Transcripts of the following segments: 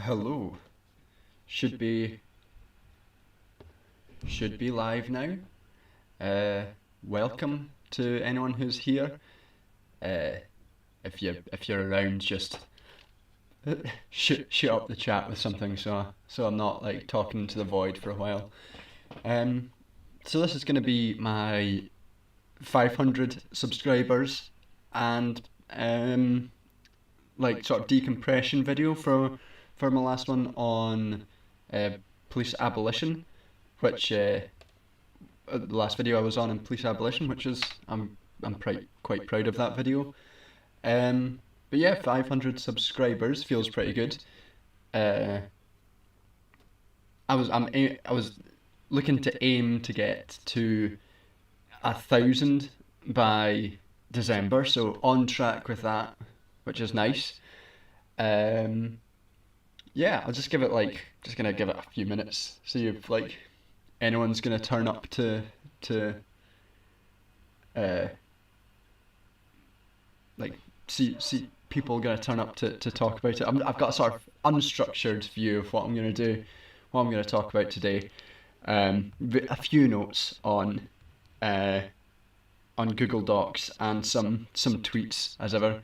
Hello. Should be live now. Uh, Welcome to anyone who's here. Uh, if you're around, just shoot up the chat with something, so I'm not like talking to the void for a while. So this is going to be my 500 subscribers and like sort of decompression video for my last one on police abolition, which the last video I was on in police abolition, which is I'm quite proud of that video. But yeah, 500 subscribers feels pretty good. I was looking to aim to get to 1,000 by December, so on track with that, which is nice. Yeah, I'll just give it gonna give it a few minutes, see if like anyone's gonna turn up to uh like see people gonna turn up to talk about it. I've got a sort of unstructured view of what I'm gonna do, what I'm gonna talk about today. A few notes on Google Docs and some tweets as ever.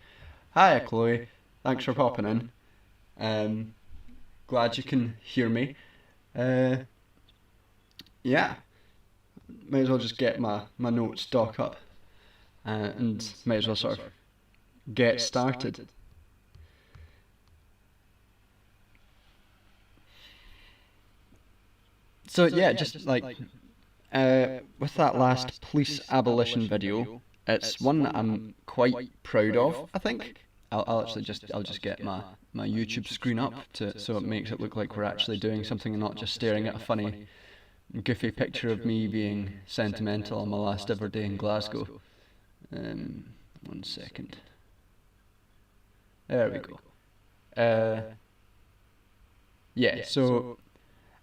Hi Chloe, thanks for popping in. Glad you can hear me. Yeah, might as well just get my notes doc up and might as well sort of get started. So yeah, just like with that last police abolition video, it's one that I'm quite proud of. I think I'll just get my YouTube screen up so it makes it look like we're actually doing something and not just staring at a funny, goofy picture of me being sentimental on my last ever day in Glasgow. 1 second. There we go. Yeah. So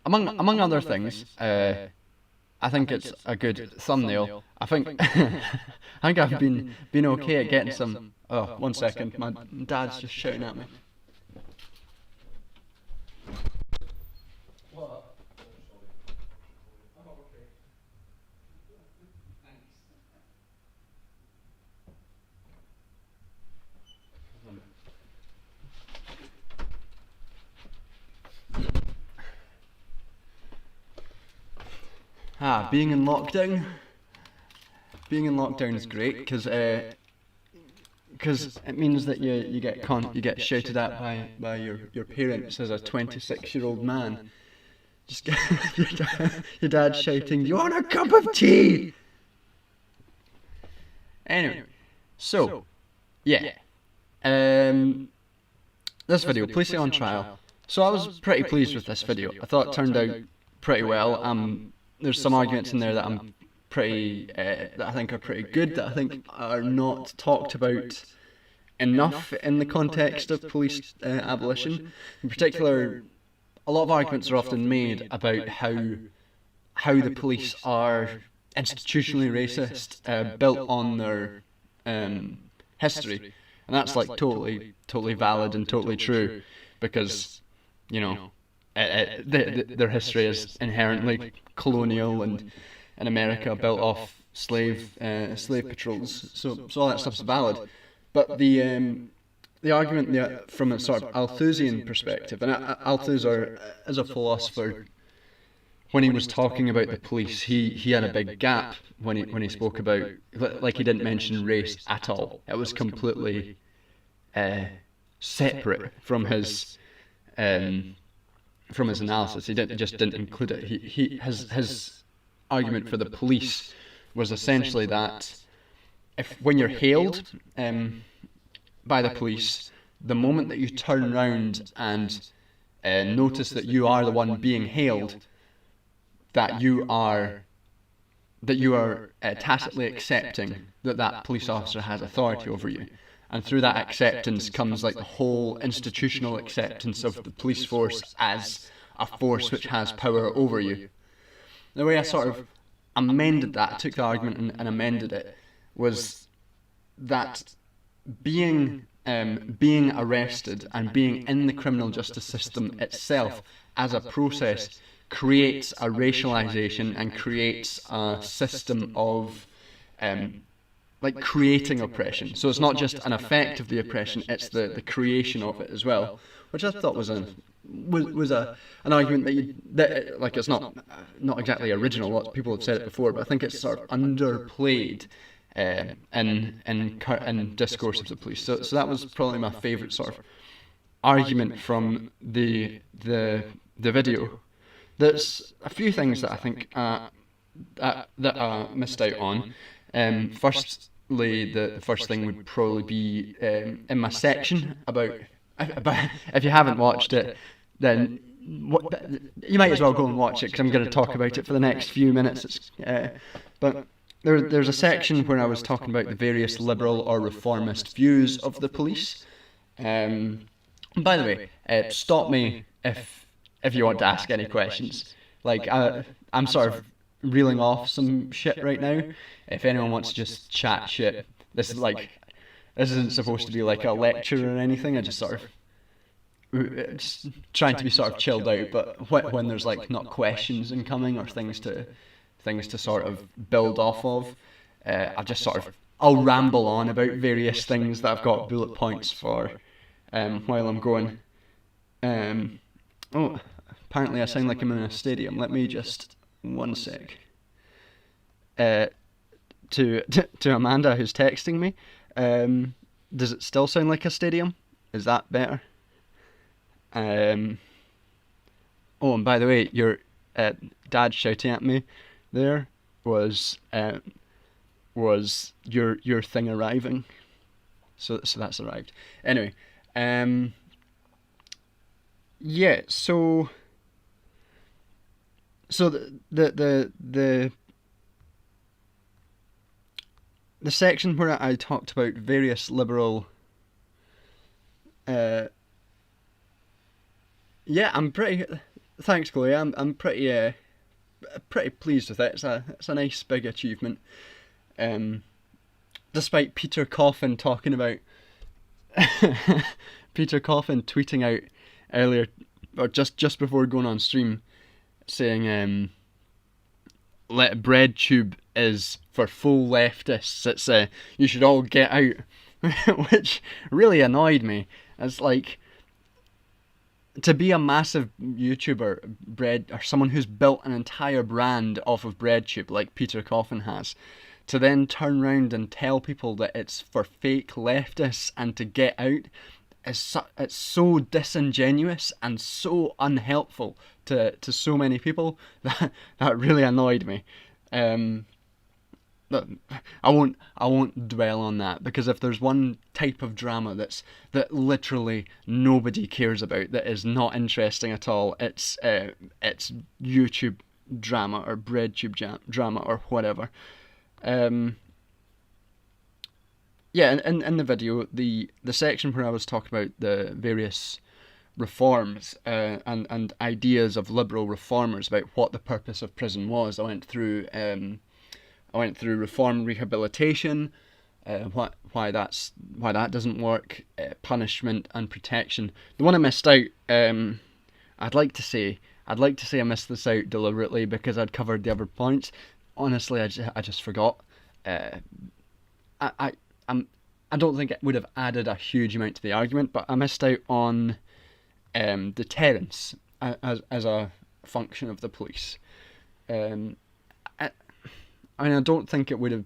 among other things, I think it's a good thumbnail. I think I've been okay at getting some. Oh, 1 second. My dad's just shouting at me. What? Being in lockdown. Being in lockdown is great because it means that you get shouted at by your parents as a 26-year-old man. Just get your dad shouting, "Do you want a cup of tea?" Anyway, so yeah, this video, Police on Trial. So I was pretty pleased with this video. I thought it turned out pretty well. There's some arguments in there that I'm pretty that I think are pretty good, that I think are not talked about enough in the context of police abolition. In particular, a lot of arguments are often made about how the police are institutionally racist, built on their history, and that's like totally valid and totally true, because you know their history is inherently colonial and in America built off slave patrols, so all that stuff's valid. But the argument from a sort of Althusian perspective, and Althusser, as a philosopher, when he was talking about the police, he had a big gap when he spoke about, like, he didn't mention race at all. It was completely separate from his analysis. He didn't include it. His argument for the police was essentially that when you're hailed by the police, the moment that you turn round and notice that you are the one being hailed, that you are tacitly accepting that police officer has authority over you. And through that acceptance comes like the whole institutional acceptance of the police force as a force which has power over you. The way I sort of amended that, took the argument and amended it, was that being being arrested and being in the criminal justice system itself as a process creates a racialization and creates a system of like creating oppression. So it's not just an effect of the oppression; it's the creation of it as well, which I thought was an argument that like it's not exactly original. Lots of people have said it before, but I think it's sort of underplayed in discourse of the police. So that was probably my favourite sort of argument from the video. There's a few things that I think that I missed out on. Firstly, the first thing would probably be in my section about if you haven't watched it, then you might as well go and watch it, because I'm going to talk about it for the next few minutes. But there's a section where I was talking about the various liberal or reformist views of the police. By the way, stop me if you want to ask any questions. Like I'm sort of reeling off some shit right now. If anyone wants to just chat shit, this isn't supposed to be like a lecture or anything. I just sort of just trying to be sort of chilled out. But when there's like not questions incoming or things to sort of build off of, I'll ramble on about various things that I've got bullet points for while I'm going. Oh, apparently I sound like I'm in a stadium. Let me just one sec. To Amanda who's texting me, does it still sound like a stadium? Is that better? Oh, and by the way, your dad shouting at me there was your thing arriving. So that's arrived. Anyway, yeah. So the section where I talked about various liberal. Yeah, I'm pretty. Thanks, Chloe. I'm pretty pleased with it. It's a nice big achievement. Despite Peter Coffin talking about Peter Coffin tweeting out earlier, or just before going on stream, saying "Let BreadTube is for full leftists. It's you should all get out," which really annoyed me. It's like, to be a massive YouTuber, or someone who's built an entire brand off of BreadTube like Peter Coffin has, to then turn around and tell people that it's for fake leftists and to get out, it's so disingenuous and so unhelpful to so many people that really annoyed me. I won't dwell on that, because if there's one type of drama that literally nobody cares about, that is not interesting at all, it's YouTube drama or BreadTube drama or whatever. Yeah, in the video, the section where I was talking about the various reforms and ideas of liberal reformers about what the purpose of prison was, I went through reform and rehabilitation, why that doesn't work, punishment and protection. The one I missed out, I'd like to say I missed this out deliberately because I'd covered the other points. Honestly, I just forgot. I don't think it would have added a huge amount to the argument, but I missed out on deterrence as a function of the police. I don't think it would have.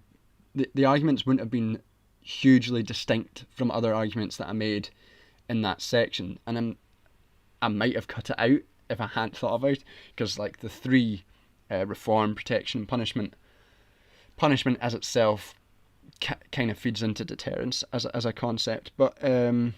The arguments wouldn't have been hugely distinct from other arguments that I made in that section, and I might have cut it out if I hadn't thought about it, because like the three, reform, protection, and punishment as itself kind of feeds into deterrence as a concept. But when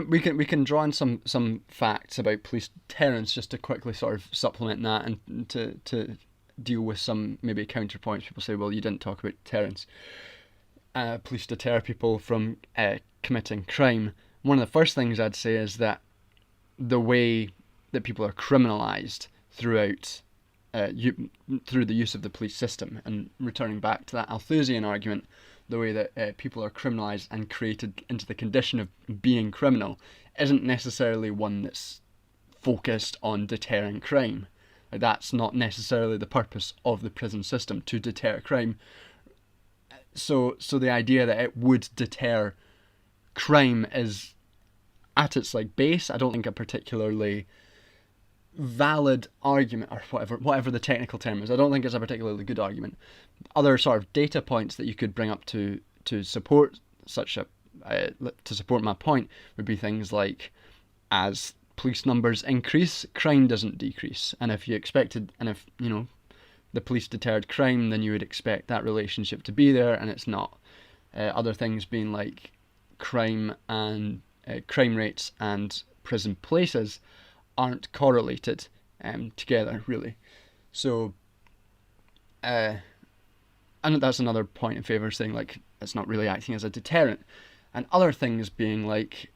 we can draw in some facts about police deterrence just to quickly sort of supplement that and to deal with some maybe counterpoints. People say, well, you didn't talk about deterrence. Police deter people from committing crime. One of the first things I'd say is that the way that people are criminalised throughout through the use of the police system. And returning back to that Althusian argument, the way that people are criminalised and created into the condition of being criminal isn't necessarily one that's focused on deterring crime. Like, that's not necessarily the purpose of the prison system, to deter crime. So the idea that it would deter crime is, at its base, I don't think a particularly valid argument, or whatever the technical term is. I don't think it's a particularly good argument. Other sort of data points that you could bring up to support to support my point would be things like, as police numbers increase, crime doesn't decrease. And if the police deterred crime, then you would expect that relationship to be there, and it's not. Other things being like crime rates and prison places aren't correlated together, really. So, and that's another point in favour, saying like it's not really acting as a deterrent. And other things being like,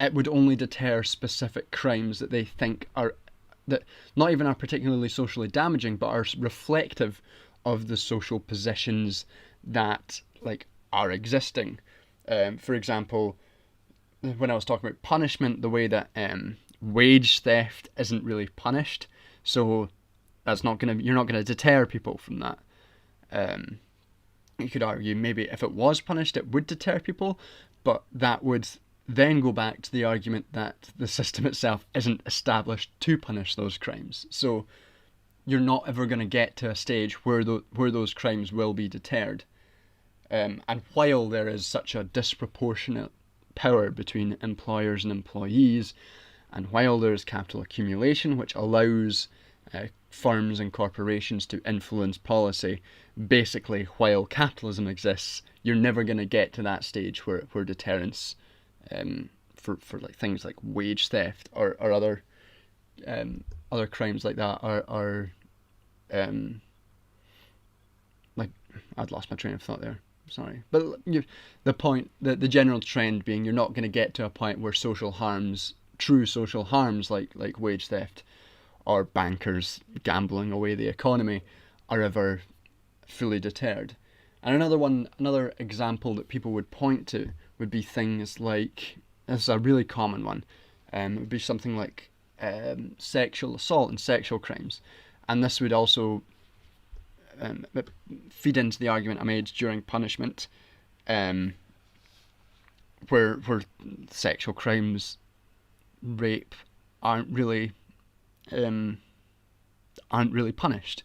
it would only deter specific crimes that they think that not even are particularly socially damaging, but are reflective of the social positions that are existing. For example, when I was talking about punishment, the way that wage theft isn't really punished, so you're not gonna deter people from that. You could argue maybe if it was punished, it would deter people, but that would then go back to the argument that the system itself isn't established to punish those crimes. So you're not ever going to get to a stage where those crimes will be deterred. And while there is such a disproportionate power between employers and employees, and while there is capital accumulation, which allows firms and corporations to influence policy, basically while capitalism exists, you're never going to get to that stage where deterrence for things like wage theft or other crimes like that are I'd lost my train of thought there. Sorry, but the point, the general trend being, you're not going to get to a point where true social harms like wage theft or bankers gambling away the economy are ever fully deterred. And another example that people would point to would be things like, this is a really common one, it would be something like sexual assault and sexual crimes. And this would also feed into the argument I made during punishment, where sexual crimes, rape, aren't really punished.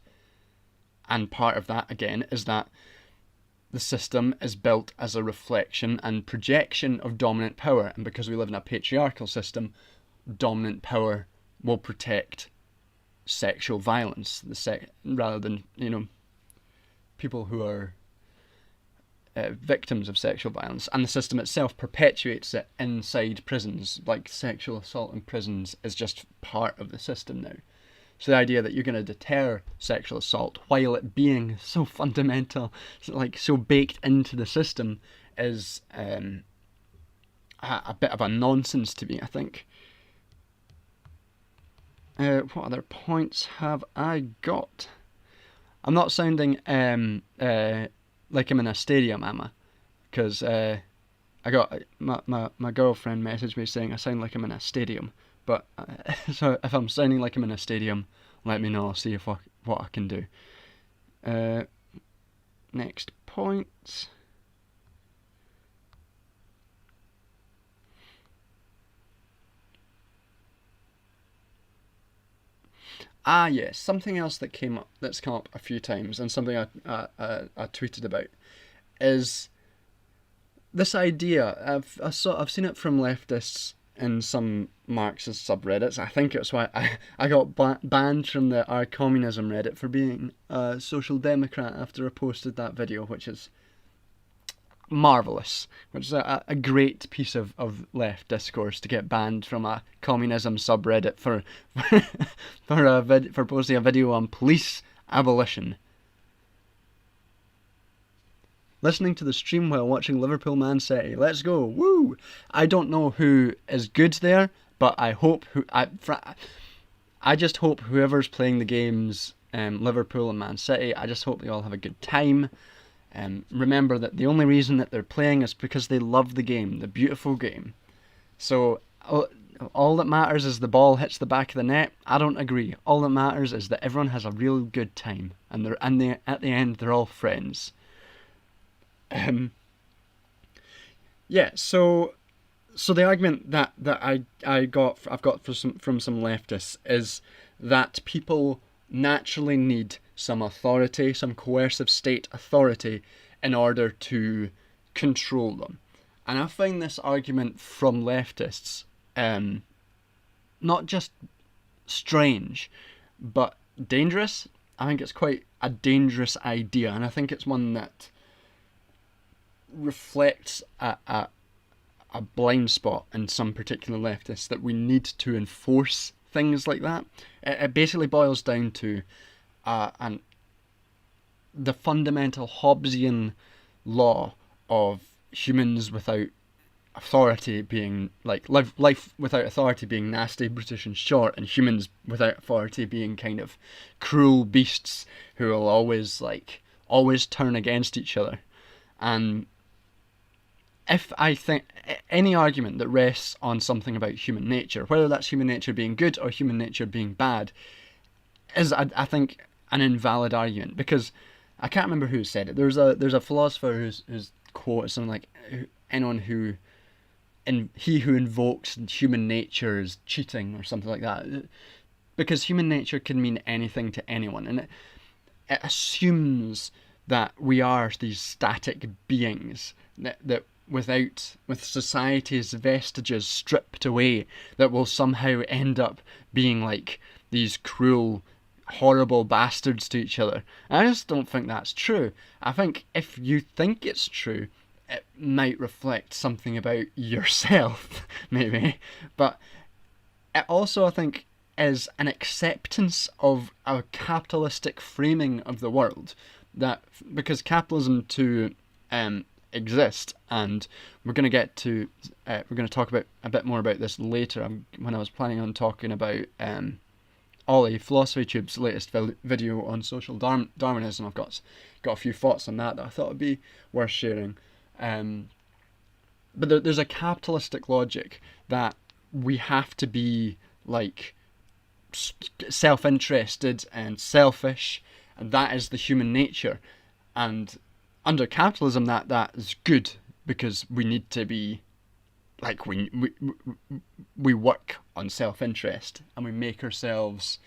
And part of that, again, is that the system is built as a reflection and projection of dominant power, and because we live in a patriarchal system, dominant power will protect sexual violence, rather than people who are victims of sexual violence. And the system itself perpetuates it inside prisons. Like, sexual assault in prisons is just part of the system now. So the idea that you're going to deter sexual assault while it being so fundamental, so baked into the system, is a bit of a nonsense to me, I think. What other points have I got? I'm not sounding like I'm in a stadium, am I? Because I got my girlfriend messaged me saying I sound like I'm in a stadium. But so if I'm sounding like I'm in a stadium, let me know. I'll see what I can do. Next point. Yes, something else that's come up a few times, and something I tweeted about, is this idea. I've seen it from leftists in some Marxist subreddits. I think it's why I got banned from the Our Communism Reddit for being a social democrat after I posted that video, which is marvellous, which is a great piece of left discourse, to get banned from a communism subreddit for posting a video on police abolition. Listening to the stream while watching Liverpool Man City. Let's go. Woo! I don't know who is good there, but I hope I just hope whoever's playing the games, Liverpool and Man City, I just hope they all have a good time. Remember that the only reason that they're playing is because they love the game, the beautiful game. So all that matters is the ball hits the back of the net. I don't agree. All that matters is that everyone has a real good time, and at the end they're all friends. Yeah. So the argument that I've got from some leftists is that people naturally need some authority, some coercive state authority, in order to control them. And I find this argument from leftists not just strange, but dangerous. I think it's quite a dangerous idea, and I think it's one that reflects a blind spot in some particular leftists, that we need to enforce things like that. It basically boils down to the fundamental Hobbesian law of humans without authority being like life without authority being nasty, brutish and short, and humans without authority being kind of cruel beasts who will always turn against each other. And if I think any argument that rests on something about human nature, whether that's human nature being good or human nature being bad, is I think an invalid argument, because I can't remember who said it. There's a philosopher whose quote is something like, anyone who he who invokes human nature is cheating, or something like that, because human nature can mean anything to anyone, and it assumes that we are these static beings that with society's vestiges stripped away, that will somehow end up being like these cruel, horrible bastards to each other. And I just don't think that's true. I think if you think it's true, it might reflect something about yourself, maybe. But it also, I think, is an acceptance of a capitalistic framing of the world. That because capitalism to exist, and we're going to talk about a bit more about this later. When I was planning on talking about Ollie Philosophy Tube's latest video on social Darwinism, I've got a few thoughts on that I thought would be worth sharing. But there's a capitalistic logic that we have to be like self-interested and selfish, and that is the human nature. And under capitalism, that is good, because we need to be like we work on self-interest, and we make ourselves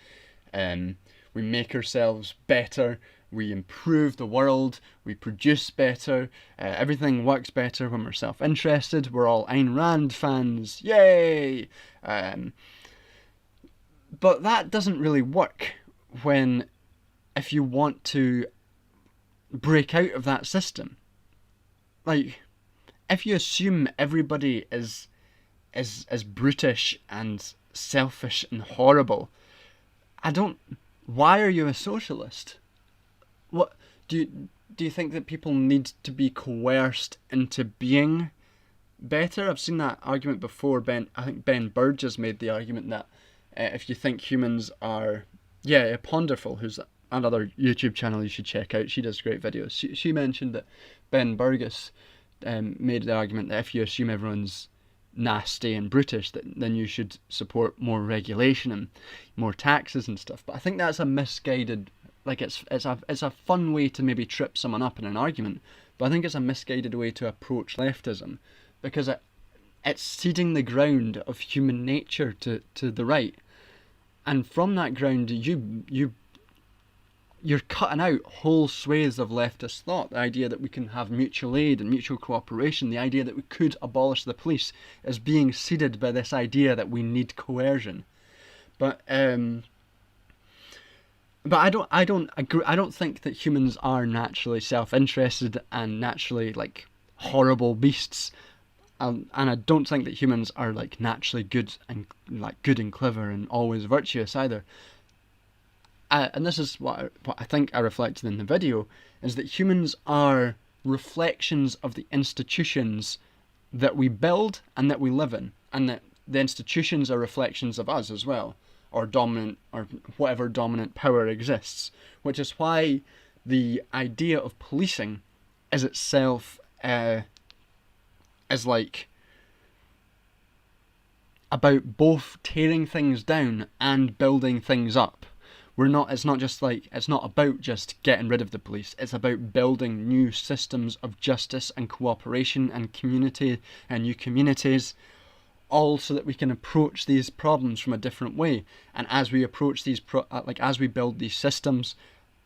better. We improve the world. We produce better. Everything works better when we're self-interested. We're all Ayn Rand fans. Yay! But that doesn't really work if you want to break out of that system. Like, if you assume everybody is brutish and selfish and horrible, why are you a socialist? What do you think that people need to be coerced into being better? I've seen that argument before. I think Ben Burgess made the argument that if you think humans are, Ponderful, who's another YouTube channel you should check out. She does great videos. She mentioned that Ben Burgess made the argument that if you assume everyone's nasty and brutish, then you should support more regulation and more taxes and stuff. But I think that's a misguided, like it's a fun way to maybe trip someone up in an argument, but I think it's a misguided way to approach leftism, because it's ceding the ground of human nature to the right, and from that ground you're cutting out whole swathes of leftist thought. The idea that we can have mutual aid and mutual cooperation, the idea that we could abolish the police, is being ceded by this idea that we need coercion. But I don't agree. I don't think that humans are naturally self-interested and naturally like horrible beasts, and I don't think that humans are like naturally good and clever and always virtuous either. And this is what I think I reflected in the video, is that humans are reflections of the institutions that we build and that we live in, and that the institutions are reflections of us as well. or dominant, or whatever dominant power exists, which is why the idea of policing is itself is like about both tearing things down and building things up. It's not about just getting rid of the police. It's about building new systems of justice and cooperation and community and new communities, all so that we can approach these problems from a different way. And as we approach these as we build these systems,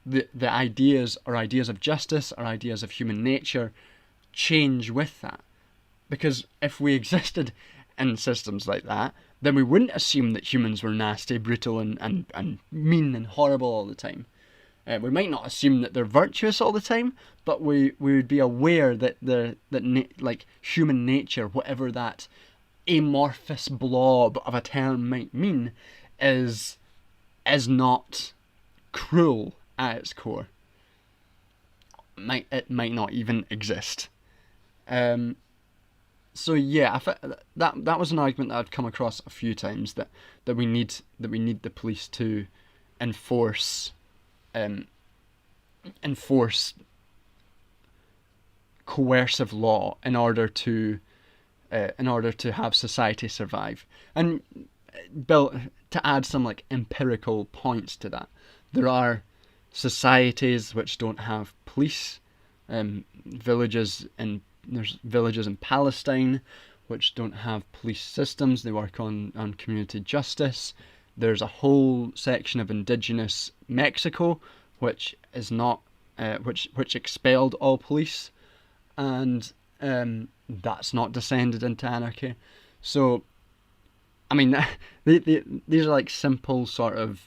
the ideas of justice, or ideas of human nature, change with that. Because if we existed in systems like that, then we wouldn't assume that humans were nasty, brutal, and mean and horrible all the time. We might not assume that they're virtuous all the time, but we would be aware that human nature, whatever that amorphous blob of a term might mean, is not cruel at its core. It might not even exist. So yeah, that was an argument that I'd come across a few times, that we need the police to enforce coercive law in order to have society survive. And to add some empirical points to that, there are societies which don't have police, there's villages in Palestine which don't have police systems. They work on community justice. There's a whole section of indigenous Mexico which is not which expelled all police, and that's not descended into anarchy. So I mean, these are simple sort of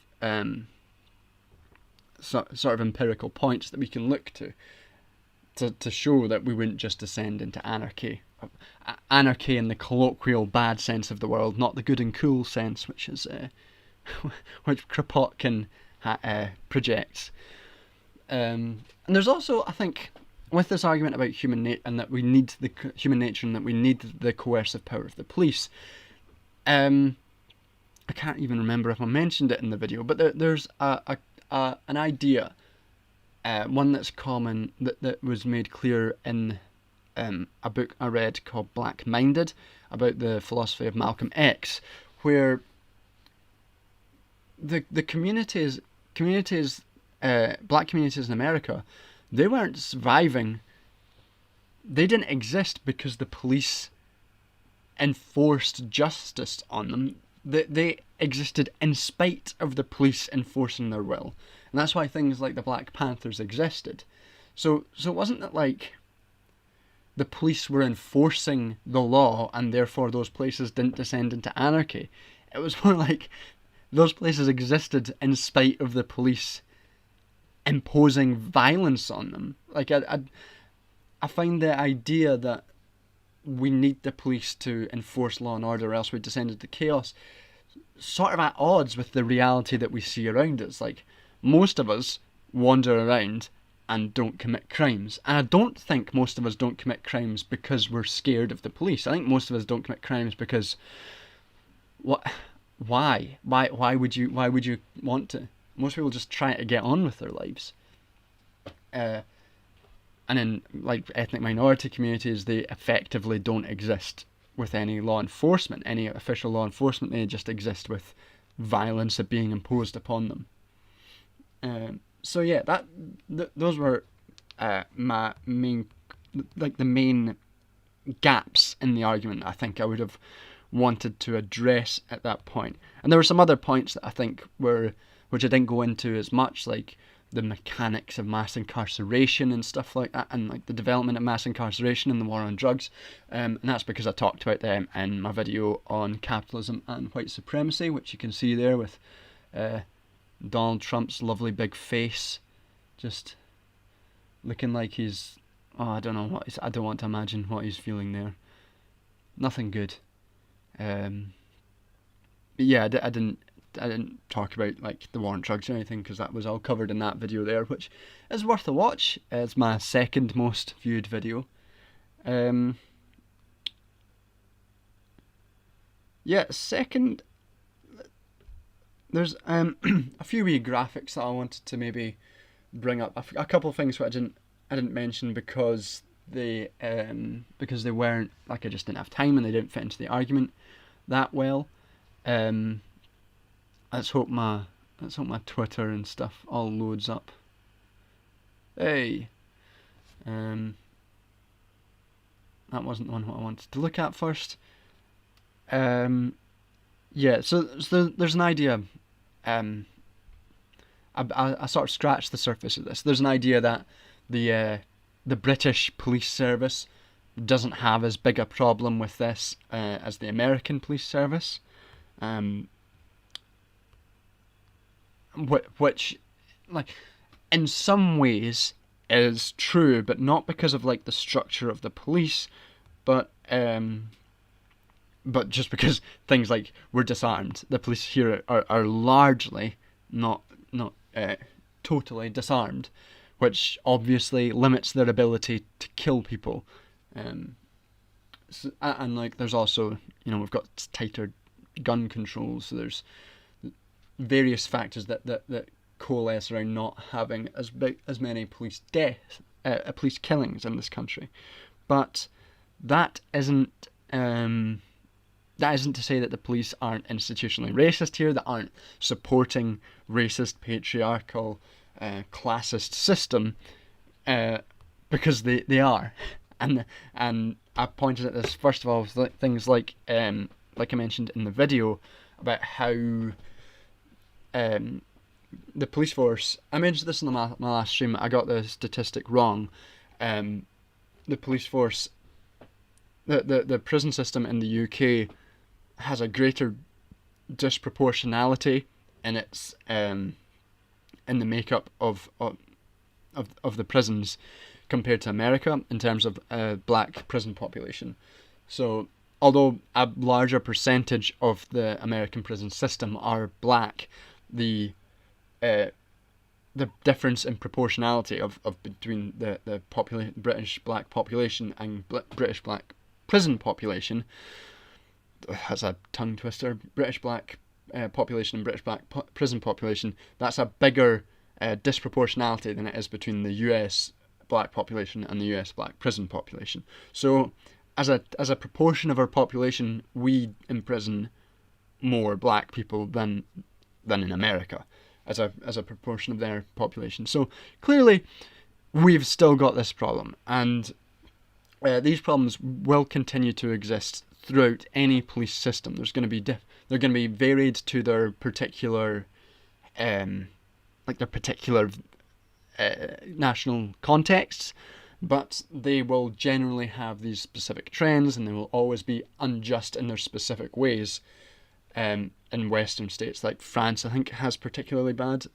empirical points that we can look to show that we wouldn't just descend into anarchy. Anarchy in the colloquial bad sense of the word, not the good and cool sense, which is which Kropotkin projects. And there's also, I think, with this argument about human nature and that we need the human nature and that we need the coercive power of the police. I can't even remember if I mentioned it in the video, but there's an idea. One that's common, that was made clear in a book I read called Black Minded, about the philosophy of Malcolm X, where the communities, black communities in America, they weren't surviving. They didn't exist because the police enforced justice on them. They existed in spite of the police enforcing their will. And that's why things like the Black Panthers existed. So it wasn't that the police were enforcing the law and therefore those places didn't descend into anarchy. It was more those places existed in spite of the police imposing violence on them. I find the idea that we need the police to enforce law and order or else we descend into chaos sort of at odds with the reality that we see around us. Most of us wander around and don't commit crimes. And I don't think most of us don't commit crimes because we're scared of the police. I think most of us don't commit crimes because why? Why would you want to? Most people just try to get on with their lives. And in ethnic minority communities, they effectively don't exist with any law enforcement, any official law enforcement. They just exist with violence being imposed upon them. So yeah, those were my main, the main gaps in the argument that I think I would have wanted to address at that point. And there were some other points that I think which I didn't go into as much, like the mechanics of mass incarceration and stuff like that, and the development of mass incarceration and the war on drugs. And that's because I talked about them in my video on capitalism and white supremacy, which you can see there with Donald Trump's lovely big face, just looking like he's, I don't know what I don't want to imagine what he's feeling there. Nothing good. But yeah, I didn't talk about the war on drugs or anything, because that was all covered in that video there, which is worth a watch. It's my second most viewed video. there's a few wee graphics that I wanted to maybe bring up. A couple of things that I didn't mention because they weren't, like, I just didn't have time and they didn't fit into the argument that well. Let's hope my Twitter and stuff all loads up. Hey, that wasn't the one what I wanted to look at first. Yeah, so there's an idea. I sort of scratched the surface of this. There's an idea that the British police service doesn't have as big a problem with this as the American police service, which, like, in some ways is true, but not because of, like, the structure of the police, but just because things like we're disarmed. The police here are largely not totally disarmed, which obviously limits their ability to kill people. And like, there's also, we've got tighter gun control, so there's various factors that coalesce around not having as many police deaths, police killings in this country. But that isn't to say that the police aren't institutionally racist here, that aren't supporting racist, patriarchal, classist system, because they are. And I pointed at this, first of all, with things like I mentioned in the video, about how the police force, I mentioned this in my last stream, I got the statistic wrong. The police force, the prison system in the UK has a greater disproportionality in its in the makeup of the prisons compared to America in terms of black prison population. So although a larger percentage of the American prison system are black, the difference in proportionality of between the British black population and British black prison population, that's a tongue twister, British black population and British black prison population, that's a bigger disproportionality than it is between the US black population and the US black prison population. So as a proportion of our population, we imprison more black people than in America as a proportion of their population. So clearly we've still got this problem, and these problems will continue to exist throughout any police system. There's going to be they're going to be varied to their particular national contexts, but they will generally have these specific trends, and they will always be unjust in their specific ways. In Western states like France, I think, has particularly bad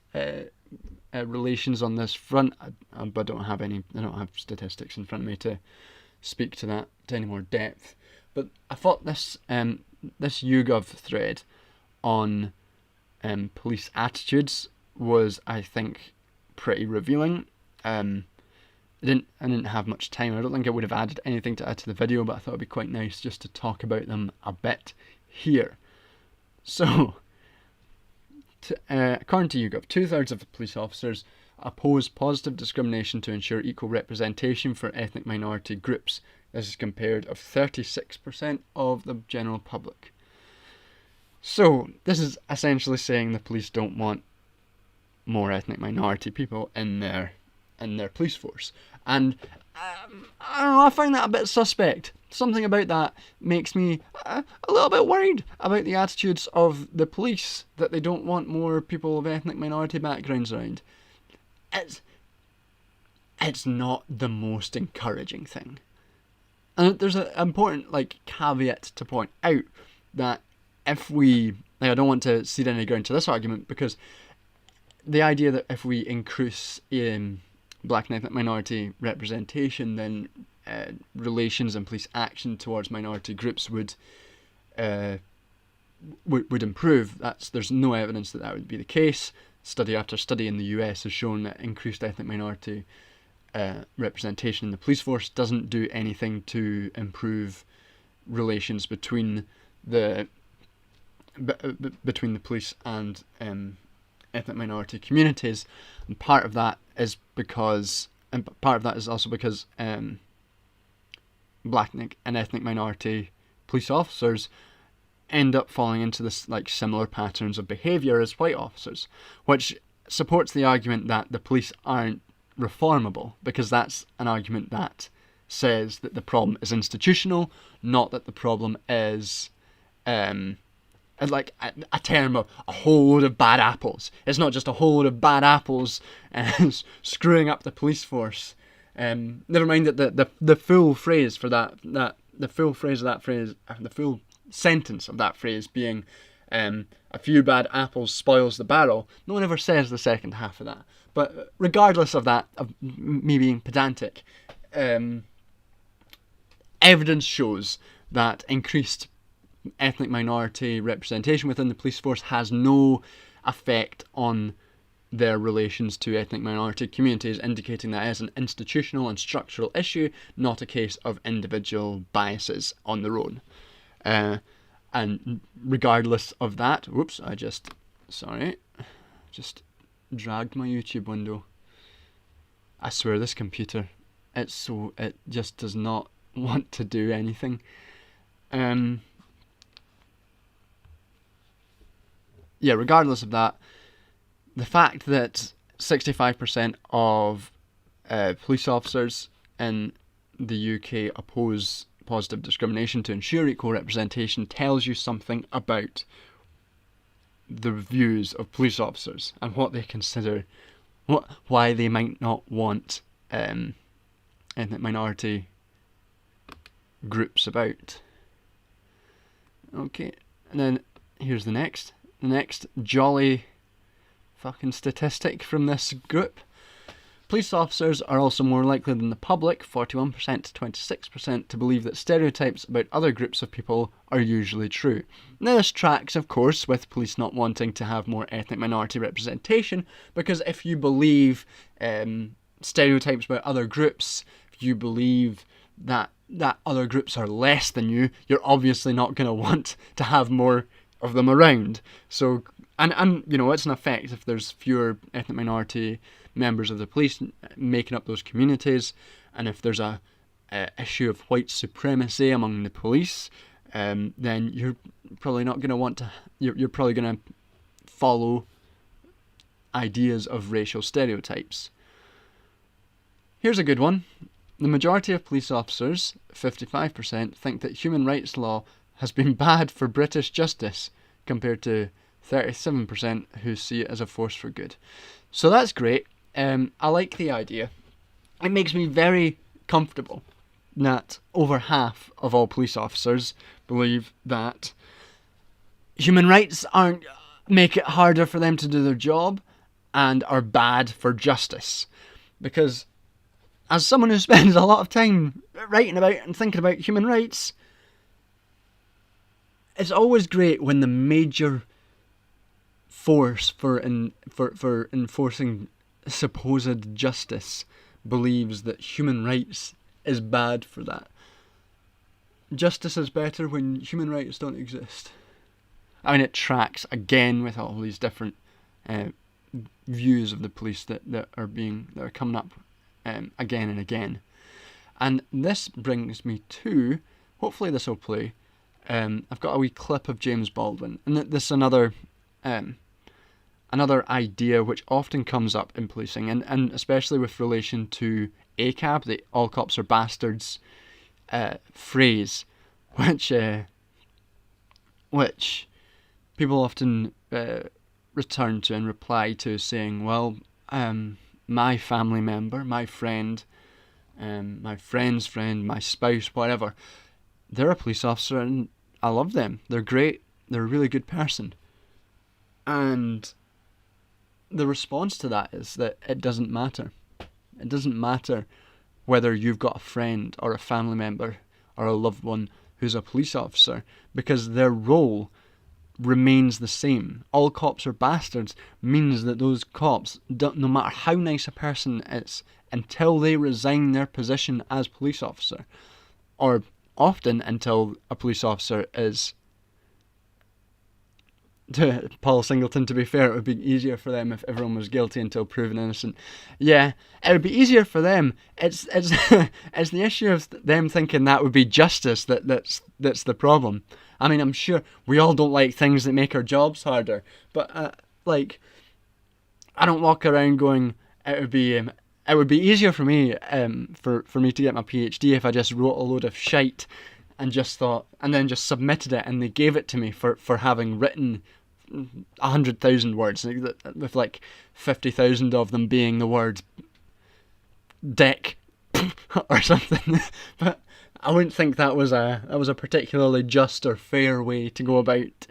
relations on this front, but I don't have statistics in front of me to speak to that to any more depth. But I thought this YouGov thread on police attitudes was, I think, pretty revealing. I didn't have much time. I don't think I would have added anything to add to the video, but I thought it'd be quite nice just to talk about them a bit here. So, according to YouGov, 2/3 of police officers oppose positive discrimination to ensure equal representation for ethnic minority groups. This is compared of 36% of the general public. So, this is essentially saying the police don't want more ethnic minority people in their police force. And I don't know, I find that a bit suspect. Something about that makes me a little bit worried about the attitudes of the police, that they don't want more people of ethnic minority backgrounds around. It's not the most encouraging thing. And there's an important caveat to point out, that if we, I don't want to cede any ground to this argument, because the idea that if we increase black and ethnic minority representation, then relations and police action towards minority groups would improve. There's no evidence that would be the case. Study after study in the US has shown that increased ethnic minority representation in the police force doesn't do anything to improve relations between the between the police and ethnic minority communities, and part of that is also because black and ethnic minority police officers end up falling into this similar patterns of behaviour as white officers, which supports the argument that the police aren't reformable, because that's an argument that says that the problem is institutional, not that the problem is like a term of a whole load of bad apples. It's not just a whole load of bad apples screwing up the police force. Never mind that the full phrase for the full sentence of that phrase being a few bad apples spoils the barrel. No one ever says the second half of that. But regardless of that, of me being pedantic, evidence shows that increased ethnic minority representation within the police force has no effect on their relations to ethnic minority communities, indicating that it is an institutional and structural issue, not a case of individual biases on their own. And regardless of that, I just dragged my YouTube window. I swear this computer, it just does not want to do anything. Regardless of that, the fact that 65% of police officers in the UK oppose positive discrimination to ensure equal representation tells you something about the views of police officers and what they consider, why they might not want ethnic minority groups about. Okay, and then here's the next jolly fucking statistic from this group. Police officers are also more likely than the public, 41% to 26%, to believe that stereotypes about other groups of people are usually true. Now this tracks, of course, with police not wanting to have more ethnic minority representation, because if you believe stereotypes about other groups, if you believe that other groups are less than you, you're obviously not going to want to have more of them around. So, and you know, it's an effect if there's fewer ethnic minority members of the police making up those communities, and if there's a issue of white supremacy among the police, then you're probably not going to want to. You're probably going to follow ideas of racial stereotypes. Here's a good one. The majority of police officers, 55%, think that human rights law has been bad for British justice, compared to 37% who see it as a force for good. So that's great. I like the idea. It makes me very comfortable that over half of all police officers believe that human rights make it harder for them to do their job and are bad for justice. Because as someone who spends a lot of time writing about and thinking about human rights, it's always great when the major force for enforcing supposed justice believes that human rights is bad for that. Justice is better when human rights don't exist. I mean, it tracks again with all these different views of the police that are coming up again and again. And this brings me to, hopefully this will play, I've got a wee clip of James Baldwin, and this is another idea which often comes up in policing, and especially with relation to ACAB, the all cops are bastards phrase, which people often return to and reply to, saying, well, my family member, my friend, my friend's friend, my spouse, whatever, they're a police officer and I love them. They're great. They're a really good person. And the response to that is that it doesn't matter. It doesn't matter whether you've got a friend or a family member or a loved one who's a police officer, because their role remains the same. All cops are bastards means that those cops, no matter how nice a person is, until they resign their position as police officer, or often until a police officer is to Paul Singleton, to be fair, it would be easier for them if everyone was guilty until proven innocent. Yeah, it would be easier for them. It's it's the issue of them thinking that would be justice that's the problem. I mean, I'm sure we all don't like things that make our jobs harder, but like, I don't walk around going, it would be easier for me for me to get my PhD if I just wrote a load of shite and just thought, and then just submitted it, and they gave it to me for having written 100,000 words, with like 50,000 of them being the word dick or something. But I wouldn't think that was a particularly just or fair way to go about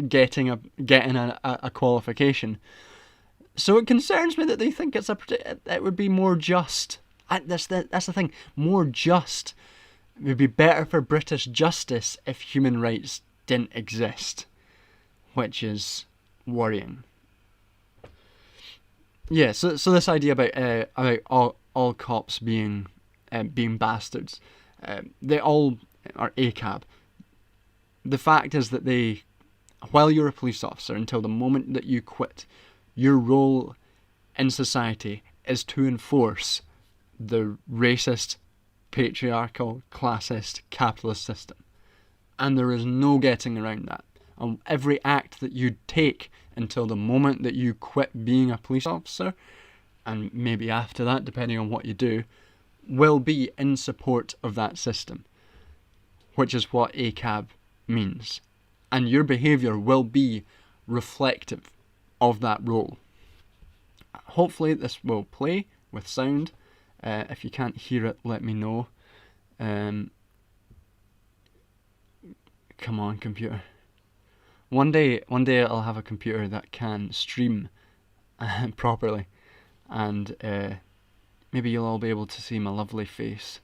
getting a qualification. So it concerns me that they think it would be more just. That's the thing. More just. It would be better for British justice if human rights didn't exist, which is worrying. Yeah. So this idea about all cops being bastards, they all are ACAB. The fact is that while you're a police officer, until the moment that you quit, your role in society is to enforce the racist, patriarchal, classist, capitalist system. And there is no getting around that. And every act that you take until the moment that you quit being a police officer, and maybe after that, depending on what you do, will be in support of that system, which is what ACAB means. And your behaviour will be reflective of that role. Hopefully this will play with sound. If you can't hear it, let me know. Come on, computer. One day I'll have a computer that can stream properly, and maybe you'll all be able to see my lovely face.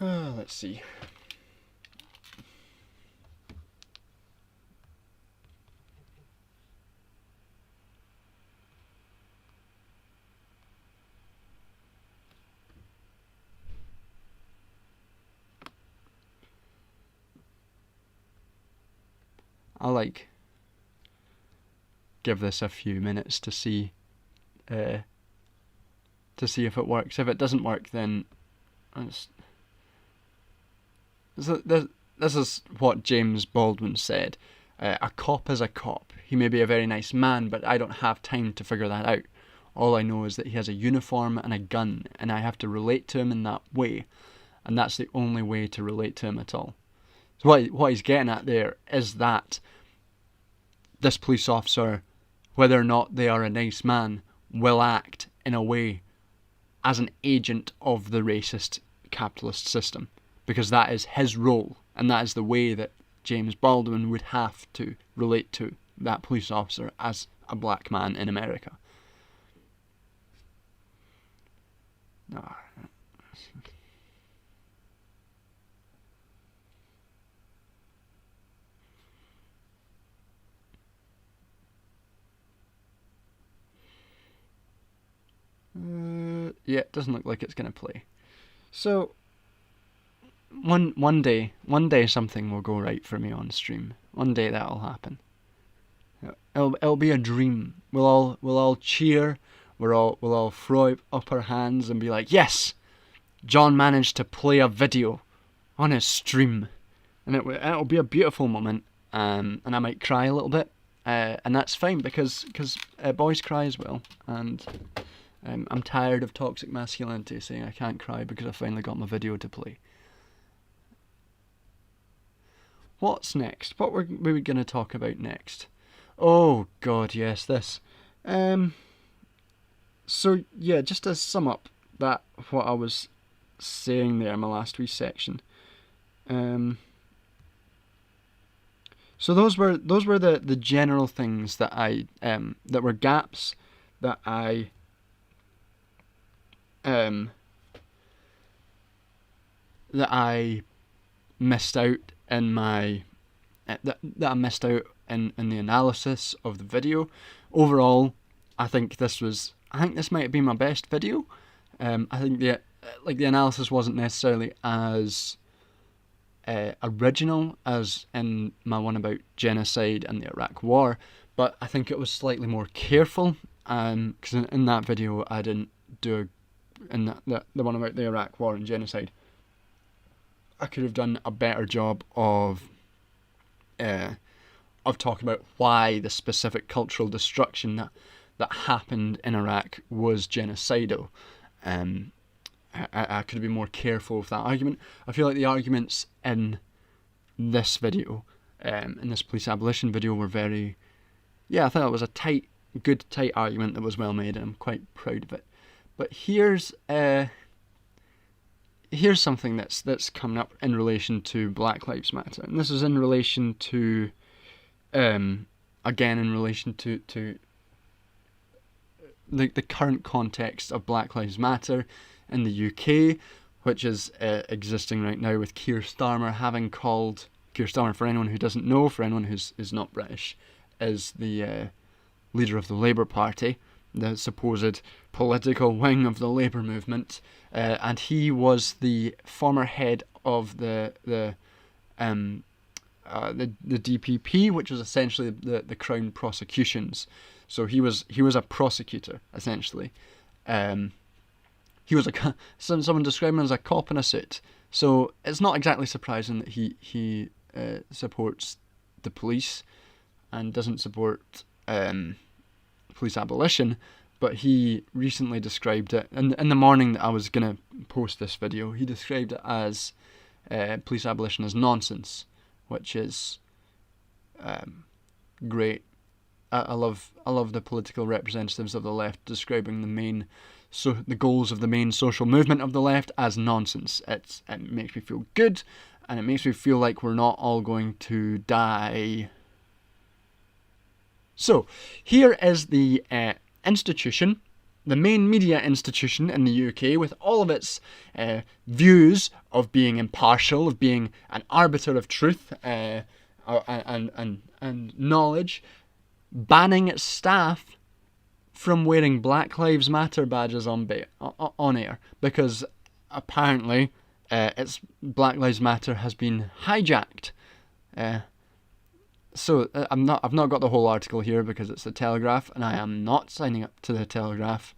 Let's see. I'll give this a few minutes to see if it works. If it doesn't work, then this is what James Baldwin said. A cop is a cop. He may be a very nice man, but I don't have time to figure that out. All I know is that he has a uniform and a gun, and I have to relate to him in that way. And that's the only way to relate to him at all. So what he's getting at there is that this police officer, whether or not they are a nice man, will act in a way as an agent of the racist capitalist system, because that is his role, and that is the way that James Baldwin would have to relate to that police officer as a black man in America. Yeah, it doesn't look like it's going to play. So, one day something will go right for me on stream. One day that'll happen. It'll be a dream. We'll all cheer. We'll all throw up our hands and be like, yes, John managed to play a video on his stream, and it'll be a beautiful moment. And I might cry a little bit, and that's fine because boys cry as well. And I'm tired of toxic masculinity saying I can't cry because I finally got my video to play. What's next? What were we going to talk about next? Oh God, yes, this. So yeah, just to sum up that what I was saying there in my last wee section. So those were the general things that that were gaps that I missed out in my that I missed out in the analysis of the video. Overall, I think this might have been my best video. I think like the analysis wasn't necessarily as original as in my one about genocide and the Iraq War, but I think it was slightly more careful. Because in that video I didn't do the one about the Iraq War and genocide. I could have done a better job of talking about why the specific cultural destruction that happened in Iraq was genocidal. I could have been more careful with that argument. I feel like the arguments in this video, in this police abolition video, were very, I thought it was a good tight argument that was well made, and I'm quite proud of it. But here's something that's coming up in relation to Black Lives Matter, and this is in relation to, again, in relation to the current context of Black Lives Matter in the UK, which is existing right now, with Keir Starmer having called, Keir Starmer, for anyone who doesn't know, for anyone who's not British, is the leader of the Labour Party, the supposed political wing of the Labour movement, and he was the former head of the DPP, which was essentially the Crown prosecutions. So he was a prosecutor, essentially. He was someone described him as a cop in a suit. So it's not exactly surprising that he supports the police and doesn't support police abolition. But he recently described it, and in the morning that I was going to post this video, he described it as police abolition as nonsense, which is great. I love the political representatives of the left describing the goals of the main social movement of the left as nonsense. It makes me feel good, and it makes me feel like we're not all going to die. So here is the institution, the main media institution in the UK, with all of its views of being impartial, of being an arbiter of truth and knowledge, banning its staff from wearing Black Lives Matter badges on air, because apparently its Black Lives Matter has been hijacked. So I've not got the whole article here because it's the Telegraph, and I am not signing up to the Telegraph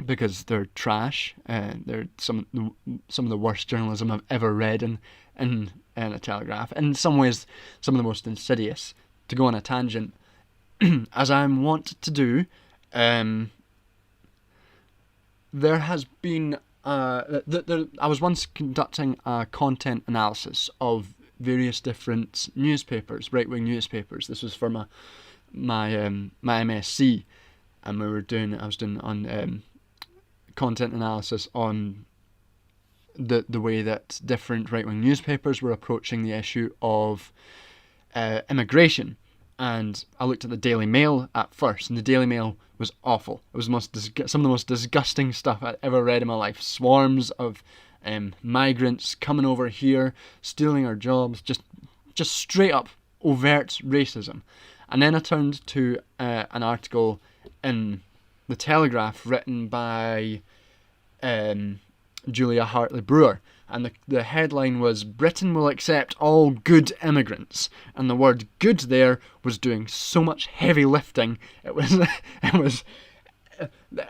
because they're trash. They're some of the worst journalism I've ever read in a Telegraph. In some ways, some of the most insidious. To go on a tangent, as I'm wont to do, there has been I was once conducting a content analysis of various different newspapers, right-wing newspapers. This was for my MSc, and I was doing on content analysis on the way that different right-wing newspapers were approaching the issue of immigration. And I looked at the Daily Mail at first, and the Daily Mail was awful. It was some of the most disgusting stuff I'd ever read in my life. Swarms of migrants coming over here, stealing our jobs, just straight up overt racism. And then I turned to an article in the Telegraph written by Julia Hartley-Brewer, and the headline was "Britain will accept all good immigrants," and the word "good" there was doing so much heavy lifting. It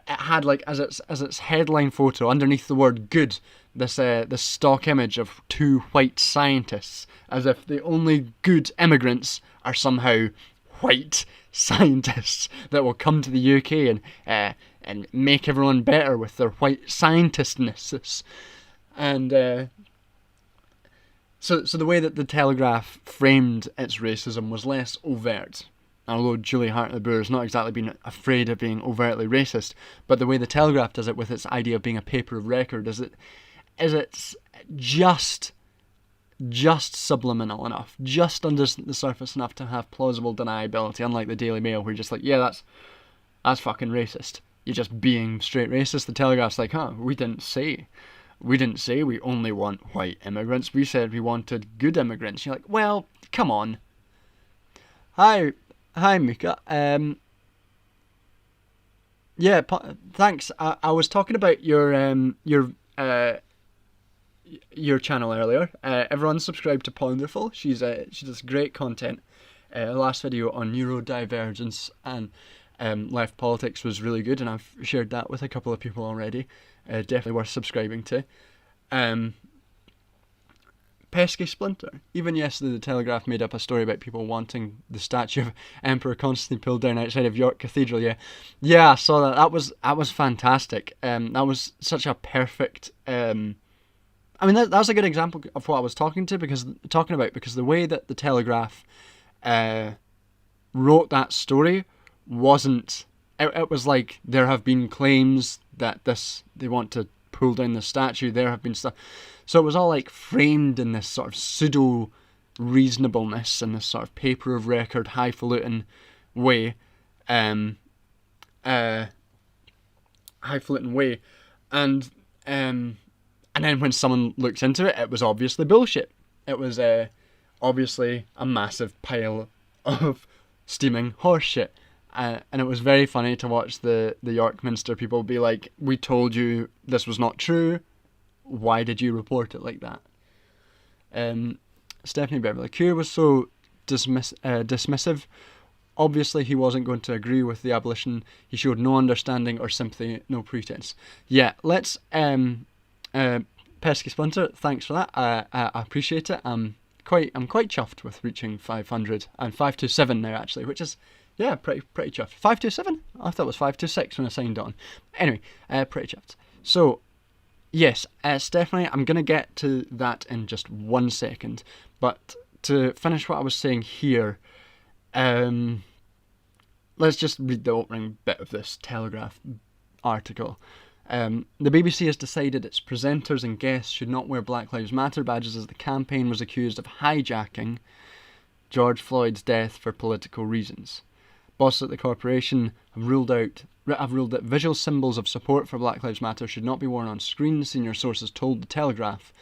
had, like, as its headline photo underneath the word "good," this stock image of two white scientists, as if the only good immigrants are somehow white scientists that will come to the UK and make everyone better with their white scientistness. And so the way that the Telegraph framed its racism was less overt. Although Julie Hartley-Brewer has not exactly been afraid of being overtly racist, but the way the Telegraph does it with its idea of being a paper of record is it's just subliminal enough, just under the surface enough to have plausible deniability, unlike the Daily Mail, where you're just like, yeah, that's fucking racist. You're just being straight racist. The Telegraph's like, we didn't say we only want white immigrants. We said we wanted good immigrants. You're like, well, come on. Hi, Mika. Yeah, thanks. I was talking about your channel earlier. Everyone subscribe to Ponderful. She does great content. Last video on neurodivergence and left politics was really good, and I've shared that with a couple of people already. Definitely worth subscribing to. Pesky Splinter. Even yesterday, the Telegraph made up a story about people wanting the statue of Emperor Constantine pulled down outside of York Cathedral. Yeah, I saw that. That was fantastic. That was such a perfect. I mean, that was a good example of what I was talking about because the way that the Telegraph wrote that story wasn't. It was like there have been claims that they want to pull down the statue. There have been stuff. So it was all like framed in this sort of pseudo reasonableness and this sort of paper of record, highfalutin way, highfalutin way, and then when someone looked into it, it was obviously bullshit. It was obviously a massive pile of steaming horseshit. And it was very funny to watch the York Minster people be like, "We told you this was not true. Why did you report it like that?" Stephanie Beverly Cure was so dismissive. Obviously, he wasn't going to agree with the abolition. He showed no understanding or sympathy, no pretense. Yeah, let's Pesky Splinter. Thanks for that. I appreciate it. I'm quite chuffed with reaching 500 and 527 now actually, which is. Yeah, pretty chuffed. 527? I thought it was 526 when I signed on. Anyway, pretty chuffed. So, yes, Stephanie, I'm going to get to that in just 1 second. But to finish what I was saying here, let's just read the opening bit of this Telegraph article. The BBC has decided its presenters and guests should not wear Black Lives Matter badges as the campaign was accused of hijacking George Floyd's death for political reasons. Bosses at the corporation have ruled that visual symbols of support for Black Lives Matter should not be worn on screen, senior sources told The Telegraph.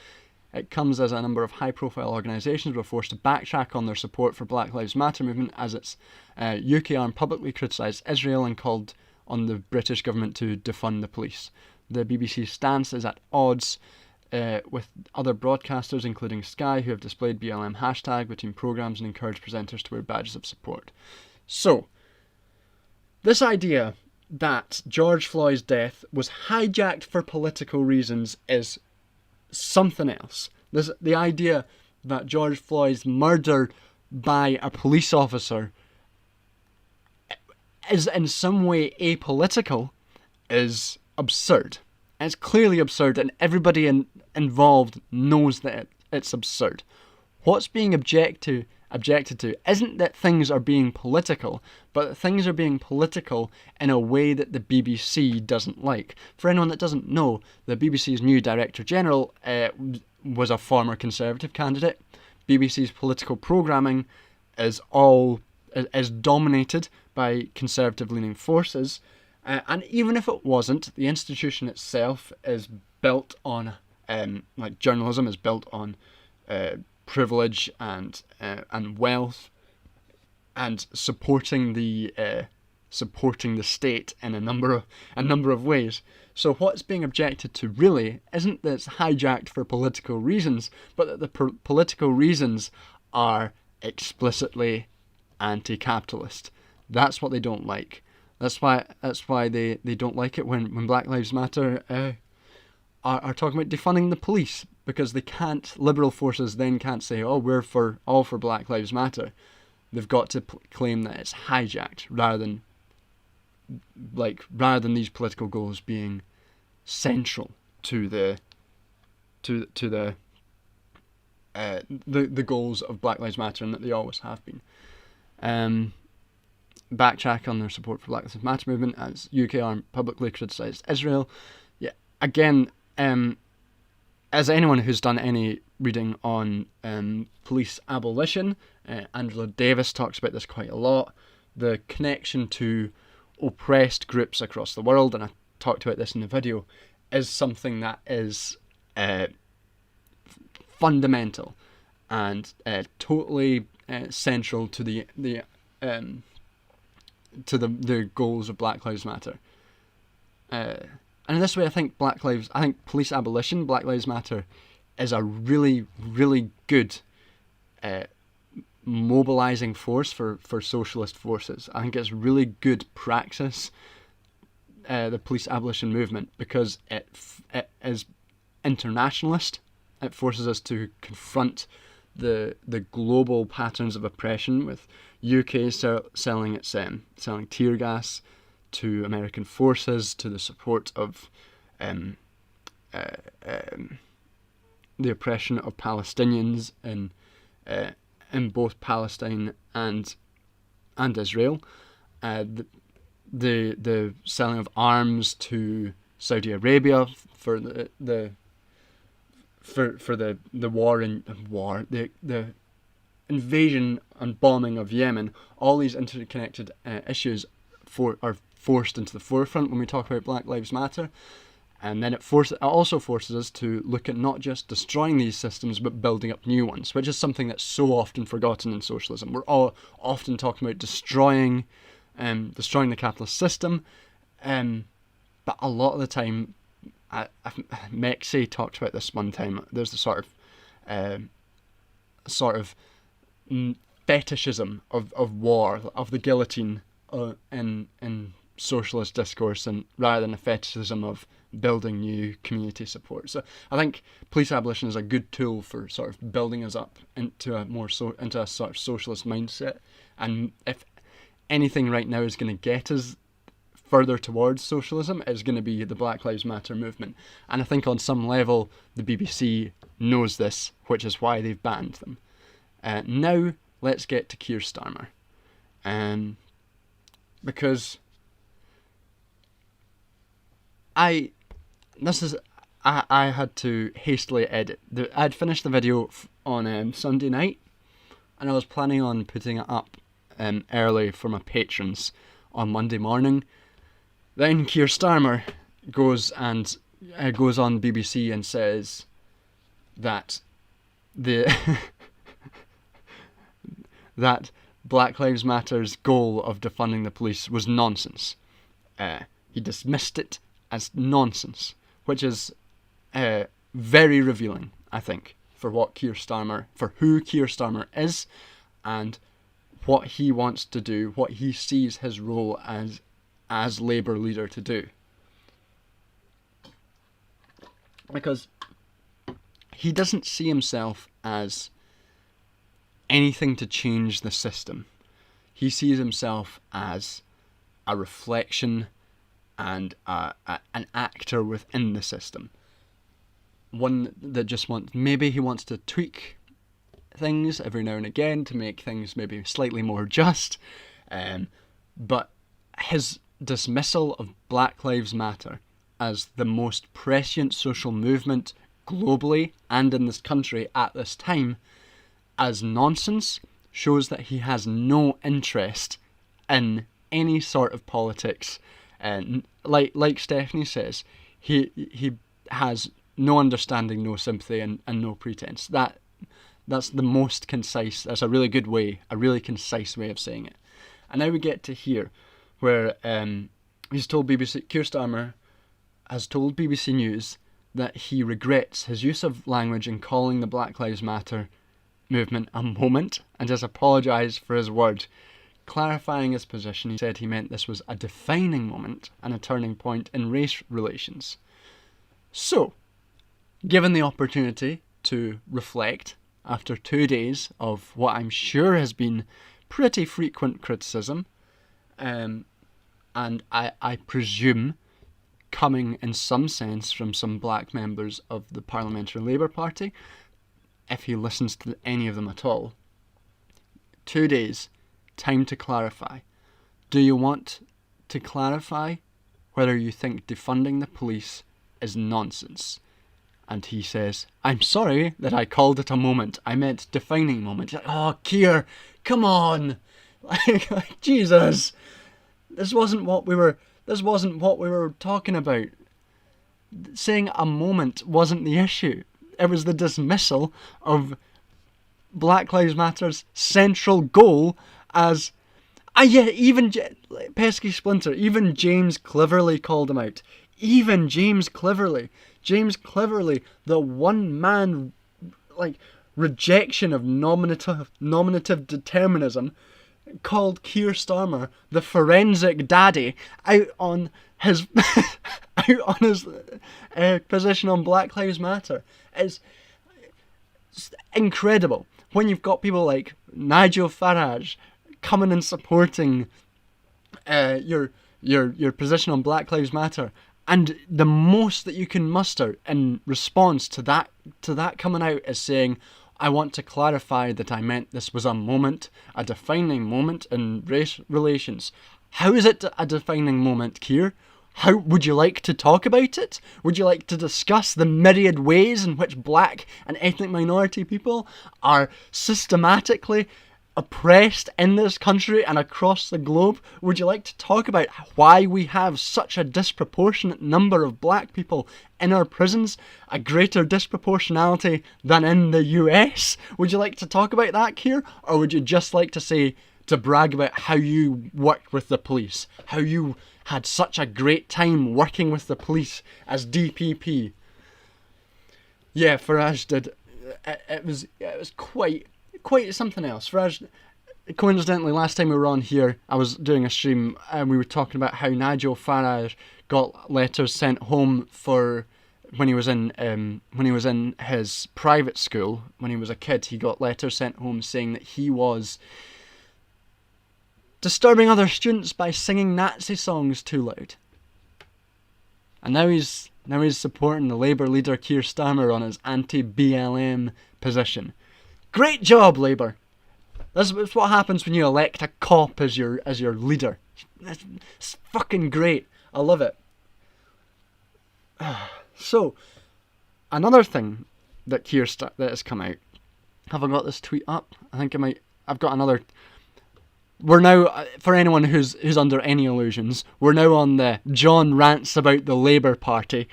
It comes as a number of high-profile organisations were forced to backtrack on their support for Black Lives Matter movement as its UK arm publicly criticised Israel and called on the British government to defund the police. The BBC's stance is at odds with other broadcasters, including Sky, who have displayed BLM hashtag between programmes and encouraged presenters to wear badges of support. So, this idea that George Floyd's death was hijacked for political reasons is something else. The idea that George Floyd's murder by a police officer is in some way apolitical is absurd. It's clearly absurd, and everybody involved knows that it's absurd. What's being objected to isn't that things are being political, but that things are being political in a way that the BBC doesn't like. For anyone that doesn't know, the BBC's new Director General was a former Conservative candidate. BBC's political programming is dominated by Conservative-leaning forces, and even if it wasn't, the institution itself is built on, like journalism is built on privilege and wealth, and supporting the state in a number of ways. So what's being objected to really isn't that it's hijacked for political reasons, but that the political reasons are explicitly anti-capitalist. That's what they don't like. That's why they don't like it when Black Lives Matter are talking about defunding the police, because they can't. Liberal forces then can't say, "Oh, we're all for Black Lives Matter." They've got to claim that it's hijacked rather than these political goals being central to the goals of Black Lives Matter, and that they always have been. Backtrack on their support for Black Lives Matter movement as UK arm publicly criticised Israel. Yeah, again, as anyone who's done any reading on police abolition, Angela Davis talks about this quite a lot. The connection to oppressed groups across the world, and I talked about this in the video, is something that is fundamental and totally central to the goals of Black Lives Matter. and in this way, I think police abolition, Black Lives Matter, is a really, really good mobilising force for socialist forces. I think it's really good praxis, the police abolition movement, because it is internationalist. It forces us to confront the global patterns of oppression, with UK selling tear gas to American forces, to the support of the oppression of Palestinians in both Palestine and Israel, the selling of arms to Saudi Arabia for the invasion and bombing of Yemen. All these interconnected issues are forced into the forefront when we talk about Black Lives Matter. And then it also forces us to look at not just destroying these systems, but building up new ones, which is something that's so often forgotten in socialism. We're all often talking about destroying the capitalist system, but a lot of the time, Mexi talked about this one time. There's the sort of fetishism of war, of the guillotine, in socialist discourse, and rather than a fetishism of building new community support. So I think police abolition is a good tool for sort of building us up into a sort of socialist mindset. And if anything right now is going to get us further towards socialism, is going to be the Black Lives Matter movement. And I think on some level the BBC knows this, which is why they've banned them. Now let's get to Keir Starmer, because I had to hastily edit. I'd finished the video on Sunday night, and I was planning on putting it up early for my patrons on Monday morning. Then Keir Starmer goes on BBC and says that that Black Lives Matter's goal of defunding the police was nonsense. He dismissed it as nonsense, which is very revealing, I think, for who Keir Starmer is, and what he wants to do, what he sees his role as Labour leader to do. Because he doesn't see himself as anything to change the system. He sees himself as a reflection and an actor within the system. One that just maybe he wants to tweak things every now and again to make things maybe slightly more just. But his dismissal of Black Lives Matter as the most prescient social movement globally and in this country at this time as nonsense shows that he has no interest in any sort of politics. And like Stephanie says, he has no understanding, no sympathy, and no pretense. That's the most concise. That's a really concise way of saying it. And now we get to here, where Keir Starmer has told BBC News that he regrets his use of language in calling the Black Lives Matter movement a moment, and has apologised for his words. Clarifying his position, he said he meant this was a defining moment and a turning point in race relations. So, given the opportunity to reflect after 2 days of what I'm sure has been pretty frequent criticism, and I presume coming in some sense from some black members of the Parliamentary Labour Party, if he listens to any of them at all. 2 days, time to clarify. Do you want to clarify whether you think defunding the police is nonsense? And he says, I'm sorry that I called it a moment. I meant defining moment. Like, oh, Keir, come on. Like, Jesus. This wasn't what we were talking about. Saying a moment wasn't the issue. It was the dismissal of Black Lives Matter's central goal as Yeah, even Pesky Splinter, even James Cleverly called him out. Even James Cleverly, the one man rejection of nominative determinism, called Keir Starmer the forensic daddy out on his position on Black Lives Matter. It's incredible when you've got people like Nigel Farage coming and supporting your position on Black Lives Matter, and the most that you can muster in response to that coming out is saying, I want to clarify that I meant this was a defining moment in race relations. How is it a defining moment, Keir? How would you like to talk about it? Would you like to discuss the myriad ways in which black and ethnic minority people are systematically oppressed in this country and across the globe? Would you like to talk about why we have such a disproportionate number of black people in our prisons, a greater disproportionality than in the US? Would you like to talk about that, Keir? Or would you just like to brag about how you worked with the police, how you had such a great time working with the police as DPP? Yeah, Farage did. It was quite something else. Farage, coincidentally, last time we were on here, I was doing a stream and we were talking about how Nigel Farage got letters sent home for when he was in his private school. When he was a kid, he got letters sent home saying that he was disturbing other students by singing Nazi songs too loud. And now he's supporting the Labour leader Keir Starmer on his anti-BLM position. Great job, Labour. That's what happens when you elect a cop as your leader. It's fucking great. I love it. So, another thing that that has come out. Have I got this tweet up? I think I might. I've got another. We're now, for anyone who's under any illusions, we're now on the John rants about the Labour Party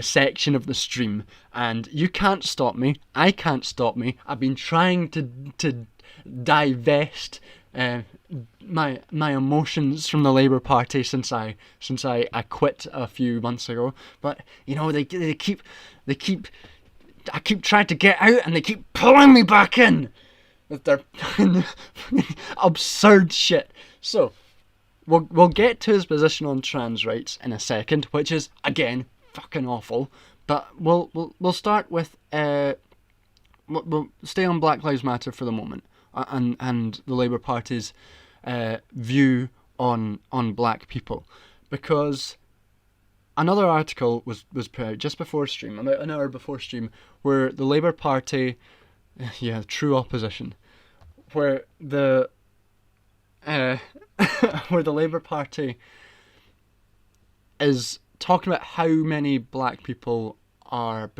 section of the stream, and you can't stop me. I can't stop me. I've been trying to divest my emotions from the Labour Party since I quit a few months ago. But you know, they keep I keep trying to get out, and they keep pulling me back in with their absurd shit. So we'll get to his position on trans rights in a second, which is again fucking awful. But we'll start with we'll stay on Black Lives Matter for the moment, and the Labour Party's view on black people, because another article was put out just before stream, about an hour before stream, where the Labour Party, true opposition, where the Labour Party is talking about how many black people are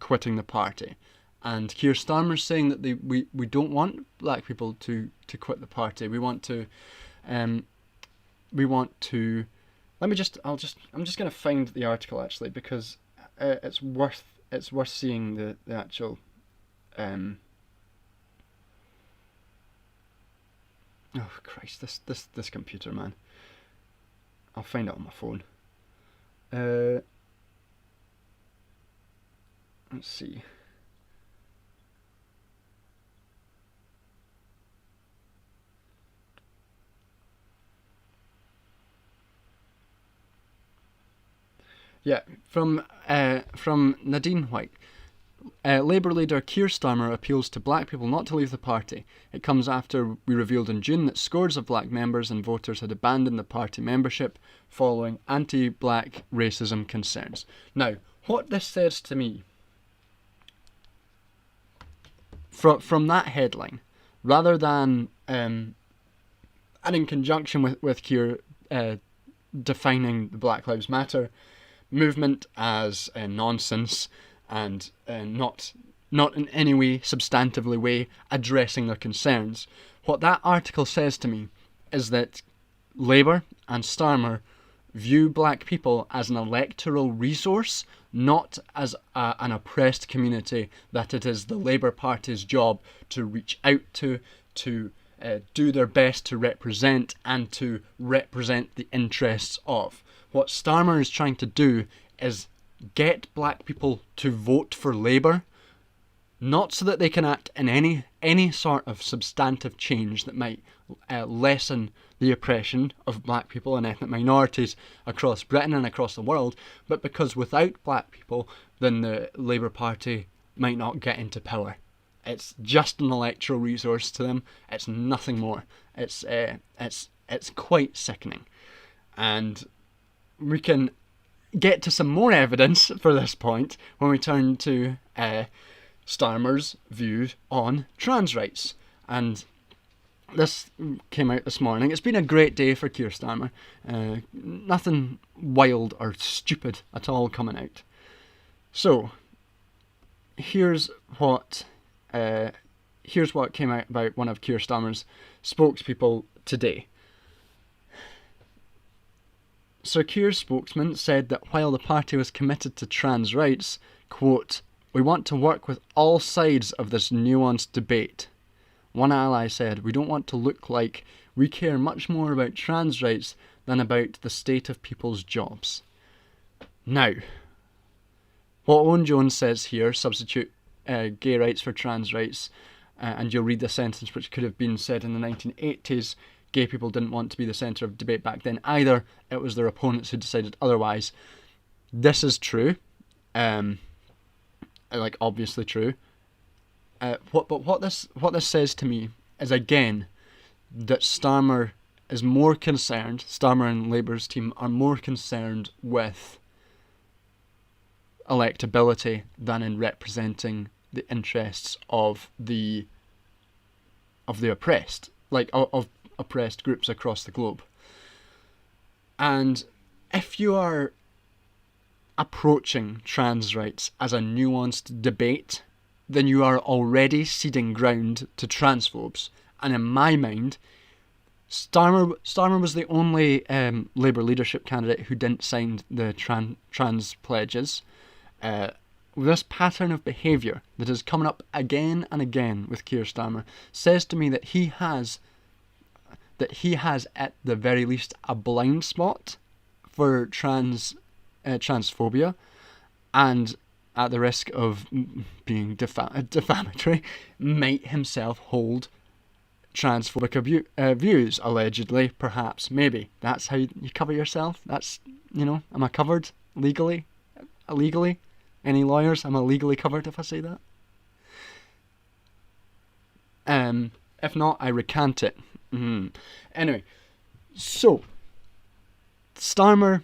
quitting the party, and Keir Starmer's saying that we don't want black people to quit the party. I'm just going to find the article actually, because it's worth seeing the actual oh Christ, this computer, man. I'll find it on my phone. Let's see. Yeah, from Nadine White. Labour leader Keir Starmer appeals to black people not to leave the party. It comes after we revealed in June that scores of black members and voters had abandoned the party membership following anti-black racism concerns. Now, what this says to me, from that headline, rather than and in conjunction with Keir defining the Black Lives Matter movement as nonsense and not in any way, substantively way, addressing their concerns, what that article says to me is that Labour and Starmer view black people as an electoral resource, not as an oppressed community that it is the Labour Party's job to reach out to do their best to represent and to represent the interests of. What Starmer is trying to do is get black people to vote for Labour, not so that they can act in any sort of substantive change that might lessen the oppression of black people and ethnic minorities across Britain and across the world, but because without black people, then the Labour Party might not get into power. It's just an electoral resource to them. It's nothing more. It's quite sickening, and we can get to some more evidence for this point when we turn to Starmer's view on trans rights. And this came out this morning. It's been a great day for Keir Starmer. Nothing wild or stupid at all coming out. So here's what came out about one of Keir Starmer's spokespeople today. Sir Keir's spokesman said that while the party was committed to trans rights, quote, "We want to work with all sides of this nuanced debate." One ally said, "We don't want to look like we care much more about trans rights than about the state of people's jobs." Now, what Owen Jones says here, substitute gay rights for trans rights, and you'll read the sentence which could have been said in the 1980s, gay people didn't want to be the centre of debate back then either, it was their opponents who decided otherwise. This is true, obviously true. What this says to me is, again, that Starmer is more concerned, Starmer and Labour's team are more concerned with electability than in representing the interests of the oppressed, of oppressed groups across the globe. And if you are approaching trans rights as a nuanced debate, then you are already ceding ground to transphobes. And in my mind, Starmer was the only Labour leadership candidate who didn't sign the trans pledges. This pattern of behaviour that is coming up again and again with Keir Starmer says to me that he has at the very least a blind spot for transphobia, and at the risk of being defamatory, might himself hold transphobic views, allegedly, perhaps, maybe. That's how you cover yourself. That's, am I covered legally? Illegally? Any lawyers? Am I legally covered if I say that? If not, I recant it. Anyway, so Starmer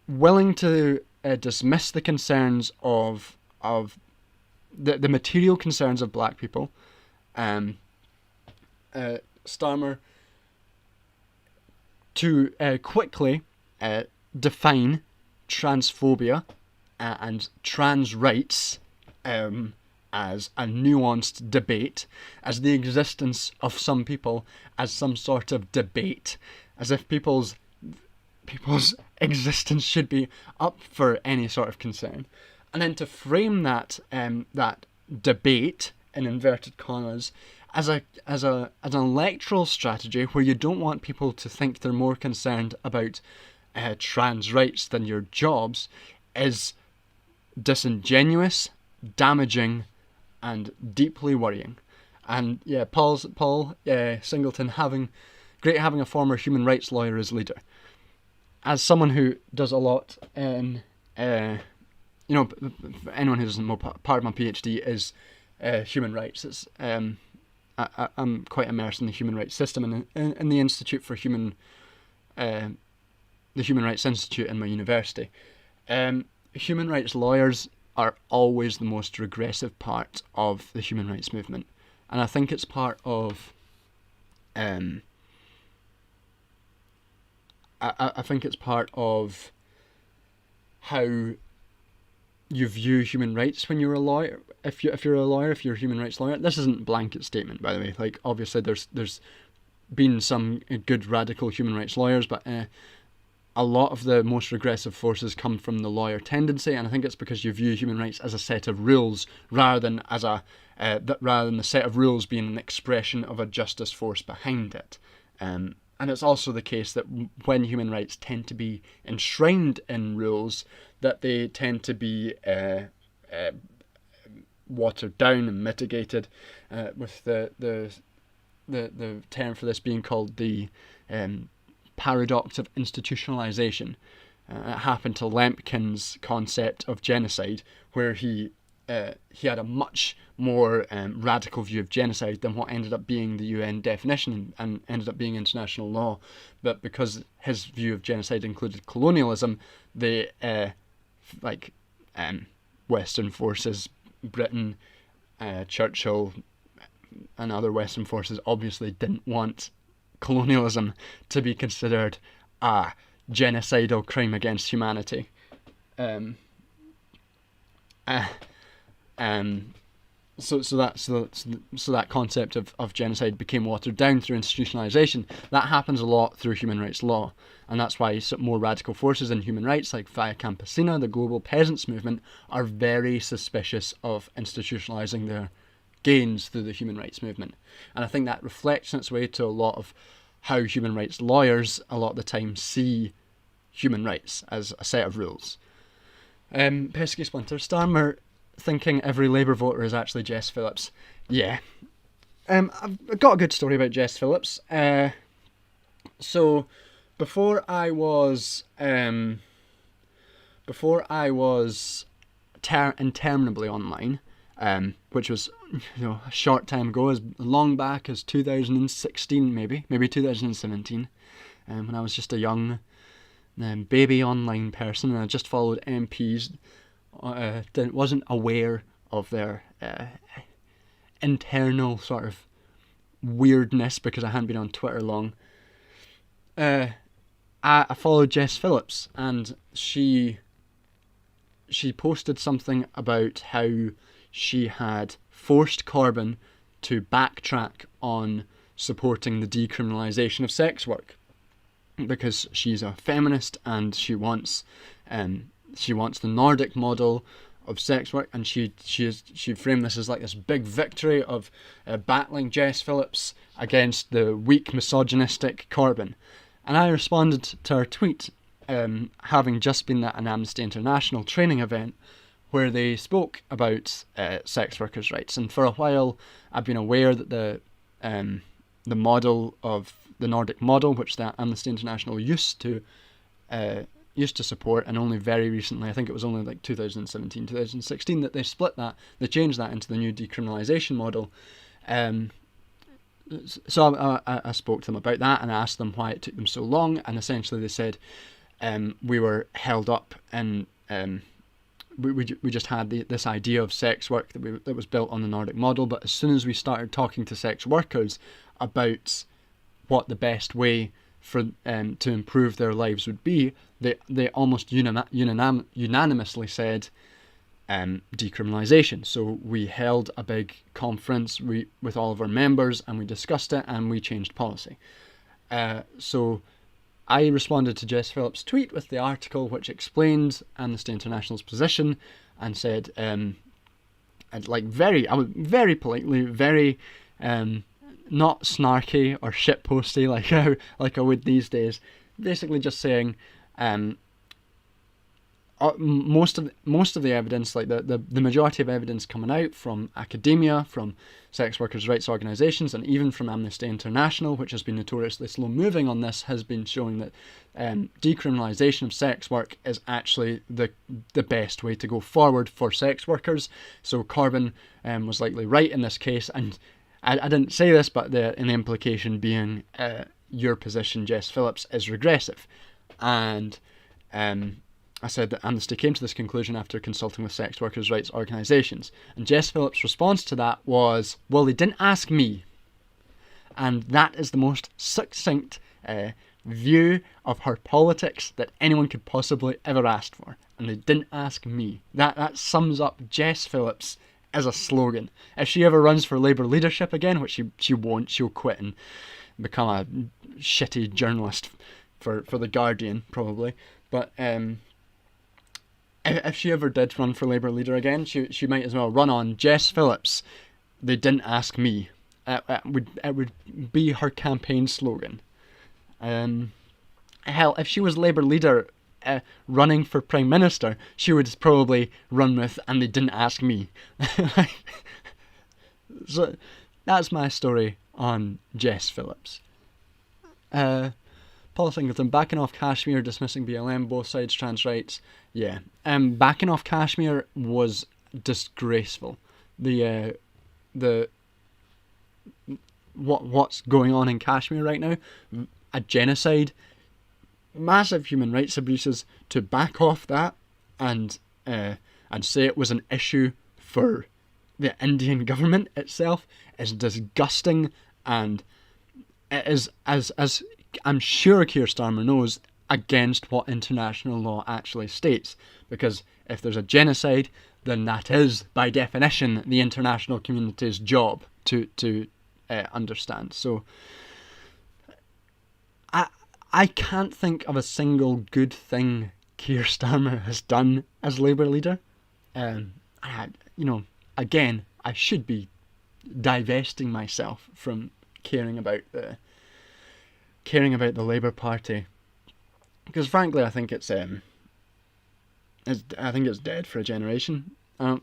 willing to dismiss the concerns of the material concerns of black people. Starmer to quickly define transphobia and trans rights as a nuanced debate, as the existence of some people as some sort of debate, as if people's existence should be up for any sort of concern, and then to frame that debate in inverted commas as an electoral strategy where you don't want people to think they're more concerned about trans rights than your jobs is disingenuous, damaging, and deeply worrying. And yeah, Paul Singleton having a former human rights lawyer as leader. As someone who does a lot in, anyone who doesn't know, part of my PhD is human rights. It's I'm quite immersed in the human rights system and in the Institute for the Human Rights Institute in my university. Human rights lawyers are always the most regressive part of the human rights movement, and I think it's part of I think it's part of how you view human rights when you're a lawyer. If you're a lawyer, if you're a human rights lawyer, this isn't a blanket statement, by the way. Like, obviously, there's been some good radical human rights lawyers, but a lot of the most regressive forces come from the lawyer tendency, and I think it's because you view human rights as a set of rules rather than the set of rules being an expression of a justice force behind it. And it's also the case that when human rights tend to be enshrined in rules, that they tend to be watered down and mitigated, with the term for this being called the paradox of institutionalization. It happened to Lemkin's concept of genocide, where he had a much more radical view of genocide than what ended up being the UN definition and ended up being international law. But because his view of genocide included colonialism, the Western forces, Britain, Churchill, and other Western forces obviously didn't want colonialism to be considered a genocidal crime against humanity. So that concept of genocide became watered down through institutionalization. That happens a lot through human rights law, and that's why more radical forces in human rights, like Via Campesina, the global peasants movement, are very suspicious of institutionalizing their gains through the human rights movement. And I think that reflects in its way to a lot of how human rights lawyers a lot of the time see human rights as a set of rules. Pesky Splinter Starmer thinking every Labour voter is actually Jess Phillips. Yeah. I've got a good story about Jess Phillips. So before I was interminably online, which was a short time ago, as long back as 2016, maybe 2017, when I was just a young baby online person, and I just followed MPs. Wasn't aware of their internal sort of weirdness because I hadn't been on Twitter long. I followed Jess Phillips, and she posted something about how she had forced Corbyn to backtrack on supporting the decriminalisation of sex work because she's a feminist and she wants the Nordic model of sex work, and she framed this as like this big victory of battling Jess Phillips against the weak misogynistic Corbyn. And I responded to her tweet, having just been at an Amnesty International training event where they spoke about sex workers' rights. And for a while, I've been aware that the model of the Nordic model, which the Amnesty International used to support, and only very recently, I think it was only like 2017, 2016, that they split that, they changed that into the new decriminalisation model. So I spoke to them about that and asked them why it took them so long, and essentially they said we were held up and we just had this idea of sex work that was built on the Nordic model, but as soon as we started talking to sex workers about what the best way for to improve their lives would be, they almost unanimously said decriminalisation. So we held a big conference with all of our members, and we discussed it, and we changed policy. So I responded to Jess Phillips' tweet with the article which explained Amnesty International's position and said, I was very politely, very not snarky or shitposty like I would these days, basically just saying most of the evidence, like the majority of evidence coming out from academia, from sex workers' rights organisations, and even from Amnesty International, which has been notoriously slow moving on this, has been showing that decriminalisation of sex work is actually the best way to go forward for sex workers. So Corbyn was likely right in this case, and I didn't say this, but the implication being your position, Jess Phillips, is regressive. And I said that Amnesty came to this conclusion after consulting with sex workers' rights organisations. And Jess Phillips' response to that was, well, they didn't ask me. And that is the most succinct view of her politics that anyone could possibly ever ask for. And they didn't ask me. That sums up Jess Phillips as a slogan. If she ever runs for Labour leadership again, which she won't, she'll quit and become a shitty journalist for the Guardian probably. But if she ever did run for Labour leader again, she might as well run on Jess Phillips. They didn't ask me. It would be her campaign slogan. Hell, if she was Labour leader running for Prime Minister, she would probably run with, and they didn't ask me. So that's my story on Jess Phillips. Paul Singleton, backing off Kashmir, dismissing BLM, both sides trans rights. Yeah, backing off Kashmir was disgraceful. What's going on in Kashmir right now, a genocide, massive human rights abuses. To back off that and say it was an issue for the Indian government itself is disgusting, and it is, as I'm sure Keir Starmer knows, against what international law actually states. Because if there's a genocide, then that is, by definition, the international community's job to understand. So I can't think of a single good thing Keir Starmer has done as Labour leader. Again, I should be divesting myself from caring about the Labour Party, because frankly, I think it's dead for a generation. I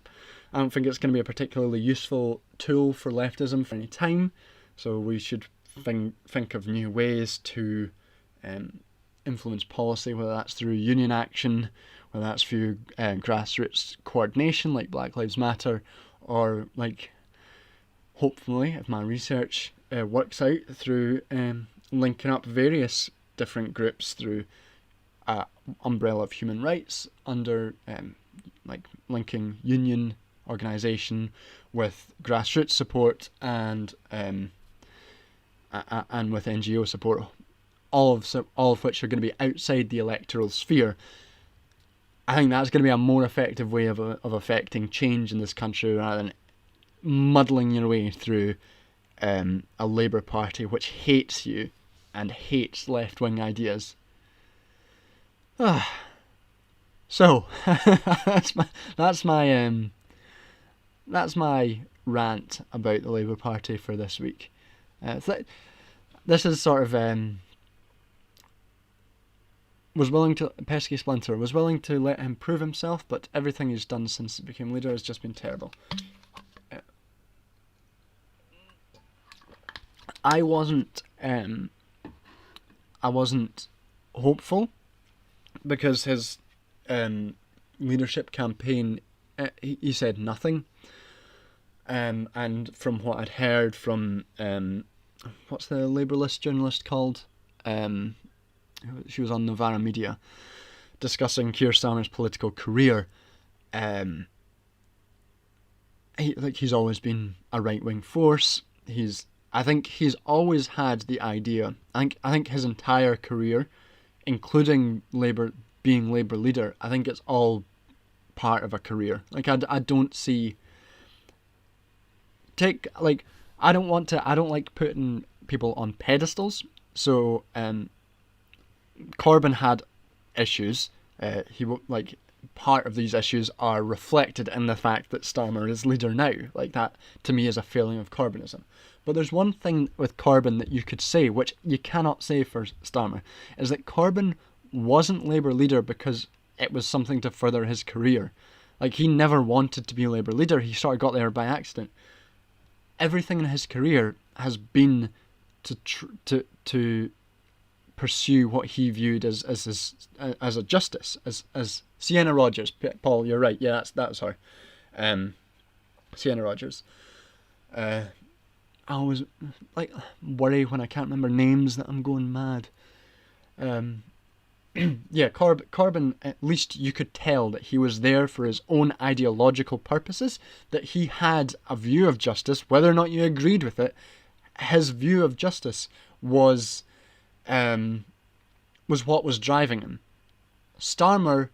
don't think it's going to be a particularly useful tool for leftism for any time. So we should think of new ways to influence policy, whether that's through union action, whether that's through grassroots coordination like Black Lives Matter, or like, hopefully, if my research works out, through linking up various different groups through an umbrella of human rights under like linking union organisation with grassroots support and with NGO support, all of which are going to be outside the electoral sphere. I think that's going to be a more effective way of affecting change in this country, rather than muddling your way through a Labour Party which hates you and hates left-wing ideas. So that's my rant about the Labour Party for this week. This is sort of Pesky Splinter was willing to let him prove himself, but everything he's done since he became leader has just been terrible. I wasn't hopeful, because his leadership campaign, he said nothing, and from what I'd heard from what's the Labourist journalist called, she was on Novara Media discussing Keir Starmer's political career. He's always been a right-wing force. I think he's always had the idea. I think his entire career, including being Labour leader, I think it's all part of a career. Like I don't see. I don't like putting people on pedestals. So Corbyn had issues. Part of these issues are reflected in the fact that Starmer is leader now. Like, that to me is a failing of Corbynism. But there's one thing with Corbyn that you could say, which you cannot say for Starmer, is that Corbyn wasn't Labour leader because it was something to further his career. Like, he never wanted to be a Labour leader. He sort of got there by accident. Everything in his career has been to pursue what he viewed as a justice, as Sienna Rogers. Paul, you're right. Yeah, that's her. Sienna Rogers. I always worry when I can't remember names that I'm going mad. Yeah, Corbyn, at least you could tell that he was there for his own ideological purposes, that he had a view of justice, whether or not you agreed with it. His view of justice was what was driving him. Starmer,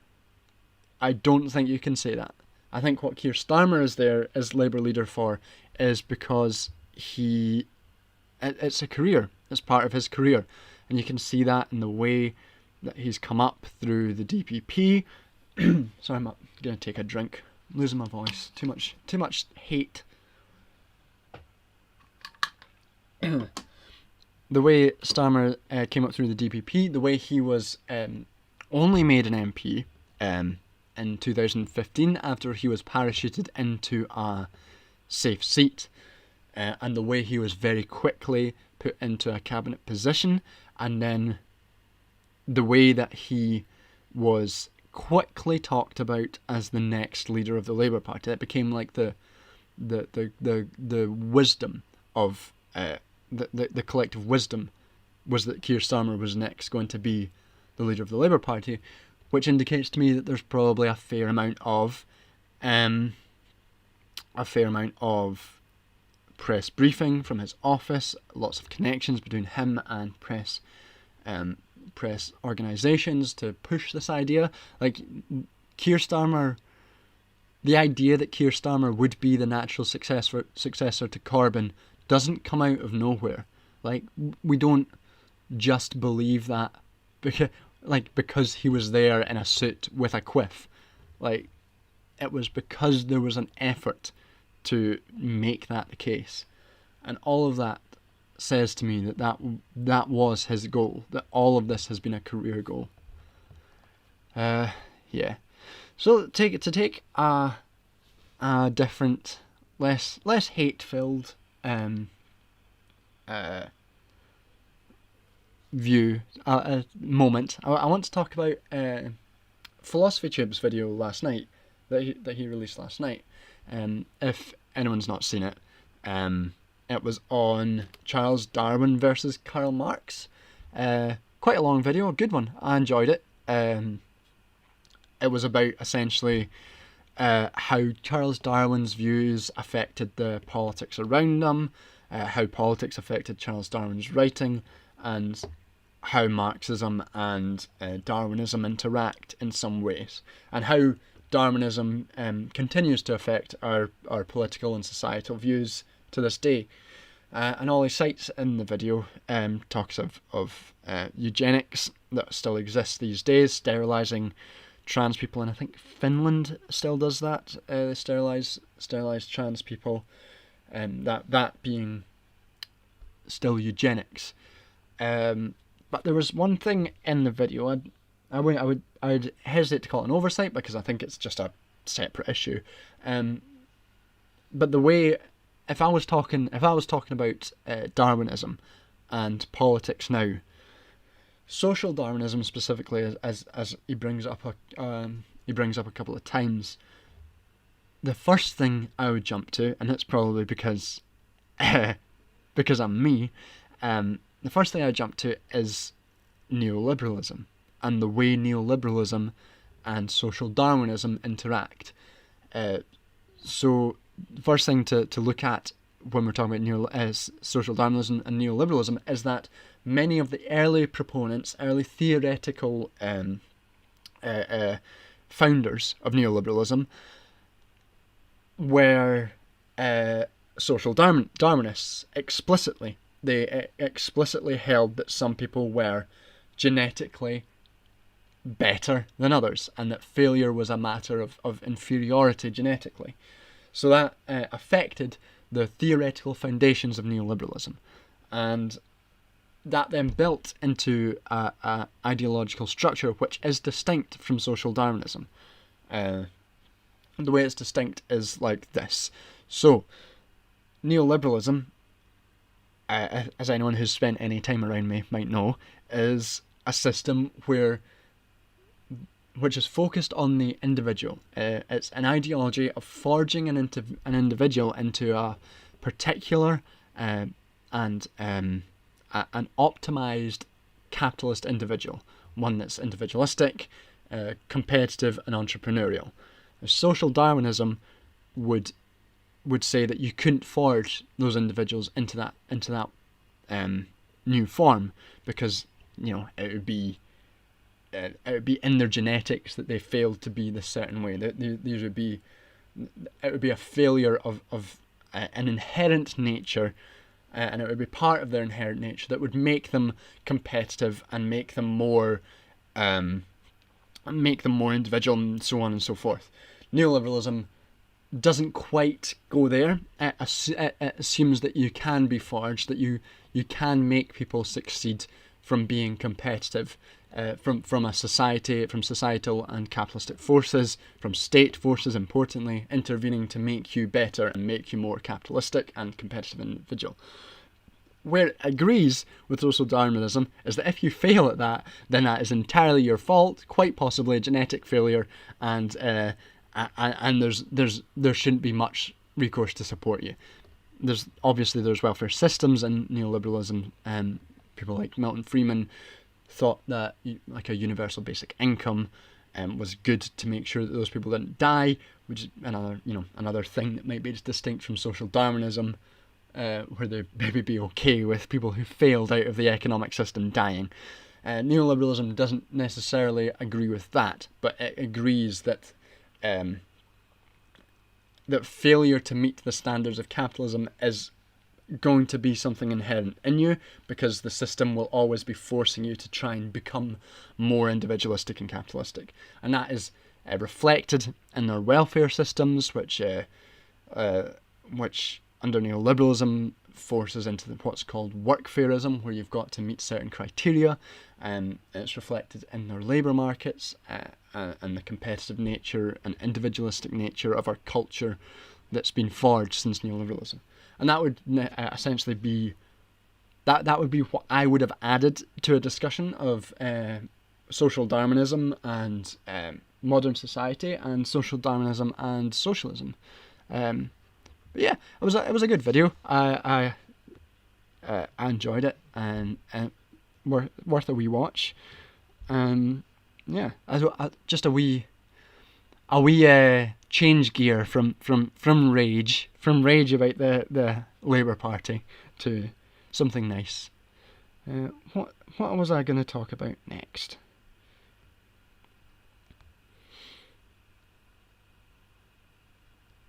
I don't think you can say that. I think what Keir Starmer is there as Labour leader for is because it's a career. It's part of his career. and you can see that in the way that he's come up through the DPP. Sorry, I'm going to take a drink. I'm losing my voice. Too much hate. The way Starmer came up through the DPP, the way he was only made an MP in 2015 after he was parachuted into a safe seat, and the way he was very quickly put into a cabinet position, and then the way that he was quickly talked about as the next leader of the Labour Party. It became like the wisdom of the collective wisdom was that Keir Starmer was next going to be the leader of the Labour Party, which indicates to me that there's probably a fair amount of press briefing from his office, lots of connections between him and press organisations to push this idea. Like Keir Starmer, the idea that Keir Starmer would be the natural successor to Corbyn doesn't come out of nowhere. Like, we don't just believe that because he was there in a suit with a quiff. Like, it was because there was an effort to make that the case. And all of that says to me that was his goal, that all of this has been a career goal. Yeah. So to take a different, less hate-filled view, moment. I want to talk about Philosophy Tube's video last night that he released last night. If anyone's not seen it, it was on Charles Darwin versus Karl Marx. Quite a long video, a good one. I enjoyed it. It was about essentially how Charles Darwin's views affected the politics around them, how politics affected Charles Darwin's writing, and how Marxism and Darwinism interact in some ways, and how Darwinism continues to affect our political and societal views to this day. And all he cites in the video talks of eugenics that still exists these days, sterilising trans people, and I think Finland still does that. They sterilise trans people, that being still eugenics. But there was one thing in the video I would hesitate to call it an oversight, because I think it's just a separate issue. But the way, if I was talking about Darwinism and politics now, social Darwinism specifically, as he brings up a couple of times, the first thing I would jump to, and it's probably because I'm me, the first thing I jump to is neoliberalism, and the way neoliberalism and social Darwinism interact. So the first thing to look at when we're talking about social Darwinism and neoliberalism is that many of the early proponents, early theoretical founders of neoliberalism were social Darwinists explicitly. They explicitly held that some people were genetically better than others, and that failure was a matter of inferiority genetically. So that affected the theoretical foundations of neoliberalism, and that then built into a ideological structure which is distinct from social Darwinism. The way it's distinct is like this. So, neoliberalism, as anyone who's spent any time around me might know, is a system which is focused on the individual. It's an ideology of forging an individual into a particular and an optimized capitalist individual, one that's individualistic, competitive, and entrepreneurial. Social Darwinism would say that you couldn't forge those individuals into that new form, because it would be in their genetics that they failed to be this certain way. It would be a failure of an inherent nature and it would be part of their inherent nature that would make them competitive and make them more individual, and so on and so forth. Neoliberalism doesn't quite go there. It assumes that you can be forged, that you can make people succeed from being competitive, from societal and capitalistic forces, from state forces, importantly, intervening to make you better and make you more capitalistic and competitive individual. Where it agrees with social Darwinism is that if you fail at that, then that is entirely your fault, quite possibly a genetic failure, and there shouldn't be much recourse to support you. There's welfare systems in neoliberalism. People like Milton Friedman thought that like a universal basic income was good to make sure that those people didn't die, which is another thing that might be distinct from social Darwinism, where they maybe be okay with people who failed out of the economic system dying. Neoliberalism doesn't necessarily agree with that, but it agrees that that failure to meet the standards of capitalism is going to be something inherent in you, because the system will always be forcing you to try and become more individualistic and capitalistic. And that is reflected in their welfare systems, which under neoliberalism forces into what's called workfarism, where you've got to meet certain criteria, and it's reflected in their labour markets and the competitive nature and individualistic nature of our culture that's been forged since neoliberalism. And that would essentially be that would be what I would have added to a discussion of social Darwinism and modern society, and social Darwinism and socialism. But yeah, it was a good video. I enjoyed it, and worth a wee watch. Yeah, just a wee change gear from rage about the Labour Party to something nice. What was I going to talk about next?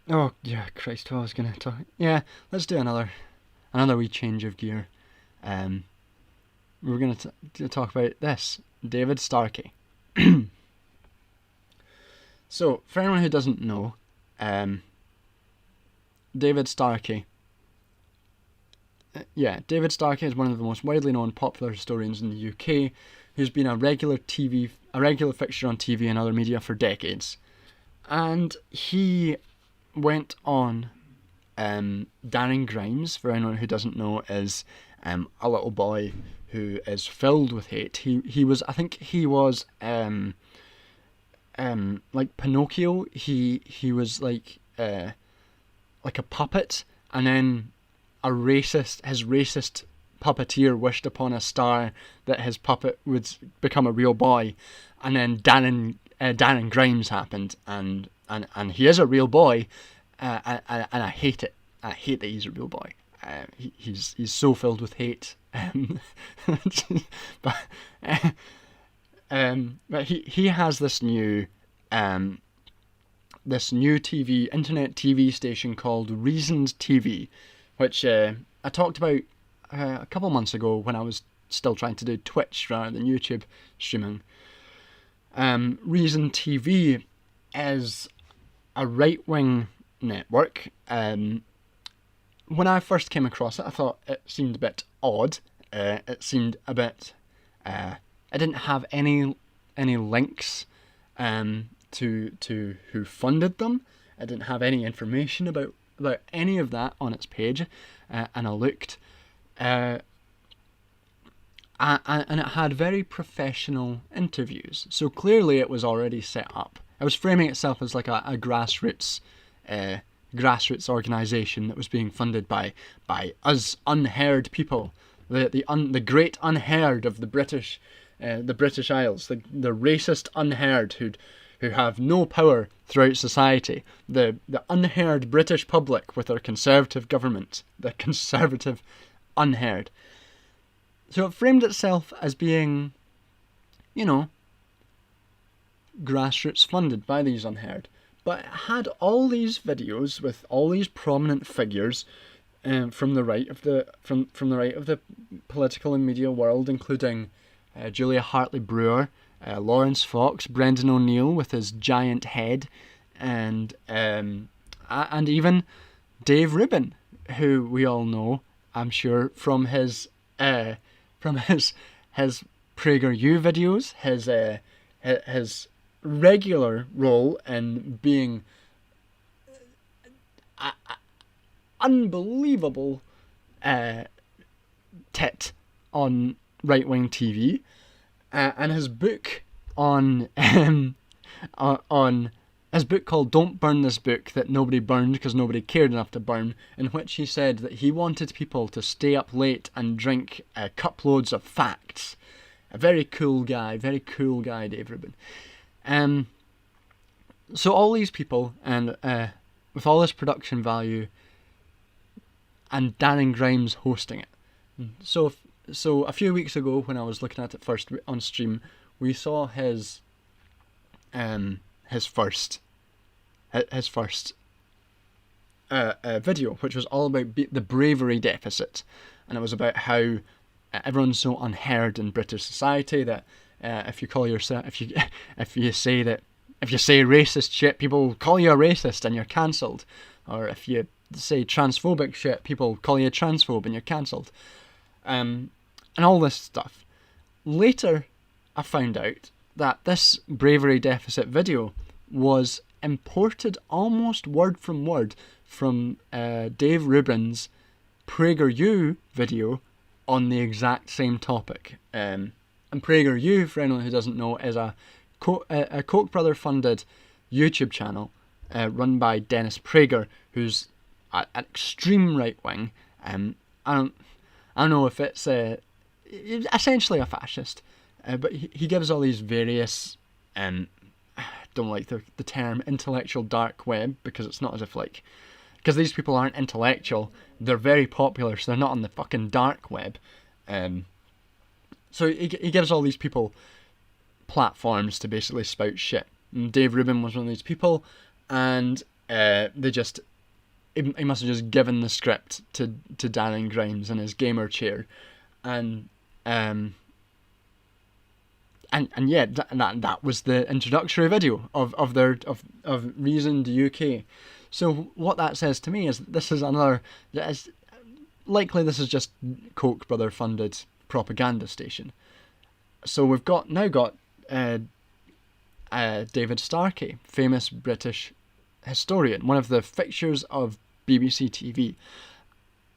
Oh yeah, Christ! What I was going to talk. Yeah, let's do another wee change of gear. We're going to talk about this, David Starkey. So, for anyone who doesn't know, David Starkey. David Starkey is one of the most widely known popular historians in the UK, who's been a regular fixture on TV and other media for decades. And he went on Darren Grimes, for anyone who doesn't know, is a little boy who is filled with hate. He was like Pinocchio. He was like a puppet, and then his racist puppeteer wished upon a star that his puppet would become a real boy, and then Darren Grimes happened, and he is a real boy, and I hate it. I hate that he's a real boy. He's so filled with hate. But he has this new internet TV station called Reasoned TV, which I talked about a couple months ago when I was still trying to do Twitch rather than YouTube streaming. Reasoned TV is a right-wing network. When I first came across it, I thought it seemed a bit odd. It seemed a bit. It didn't have any links to who funded them. It didn't have any information about any of that on its page, and I looked, and it had very professional interviews. So clearly, it was already set up. It was framing itself as like a grassroots organisation that was being funded by us unheard people, the great unheard of the British Isles, the racist unheard who have no power throughout society, the unheard British public with their conservative government, the conservative unheard. So it framed itself as being, grassroots funded by these unheard. But it had all these videos with all these prominent figures from the right of the political and media world, including Julia Hartley-Brewer, Lawrence Fox, Brendan O'Neill with his giant head, and even Dave Rubin, who we all know, I'm sure, from his PragerU videos, his regular role in being unbelievable tit on right-wing TV, and his book on his book called "Don't Burn This Book" that nobody burned because nobody cared enough to burn, in which he said that he wanted people to stay up late and drink cuploads of facts. A very cool guy, Dave Rubin. So all these people, and with all this production value, and Darren Grimes hosting it. So a few weeks ago, when I was looking at it first on stream, we saw his first video, which was all about the bravery deficit, and it was about how everyone's so unheard in British society that if you say racist shit, people call you a racist and you're cancelled, or if you say transphobic shit, people call you a transphobe and you're cancelled, and all this stuff. Later, I found out that this bravery deficit video was imported almost word from word from Dave Rubin's PragerU video on the exact same topic. And PragerU, for anyone who doesn't know, is a Koch brother funded YouTube channel run by Dennis Prager, who's an extreme right wing. I don't know if it's essentially a fascist, but he gives all these various don't like the term intellectual dark web, because it's not as if because these people aren't intellectual, they're very popular, so they're not on the fucking dark web. So he gives all these people platforms to basically spout shit. And Dave Rubin was one of these people, and he must have just given the script to Darren Grimes in his gamer chair, and yeah, that was the introductory video of Reasoned UK. So what that says to me is that this is just Koch brother funded propaganda station. So we've now got David Starkey, famous British historian, one of the fixtures of BBC TV,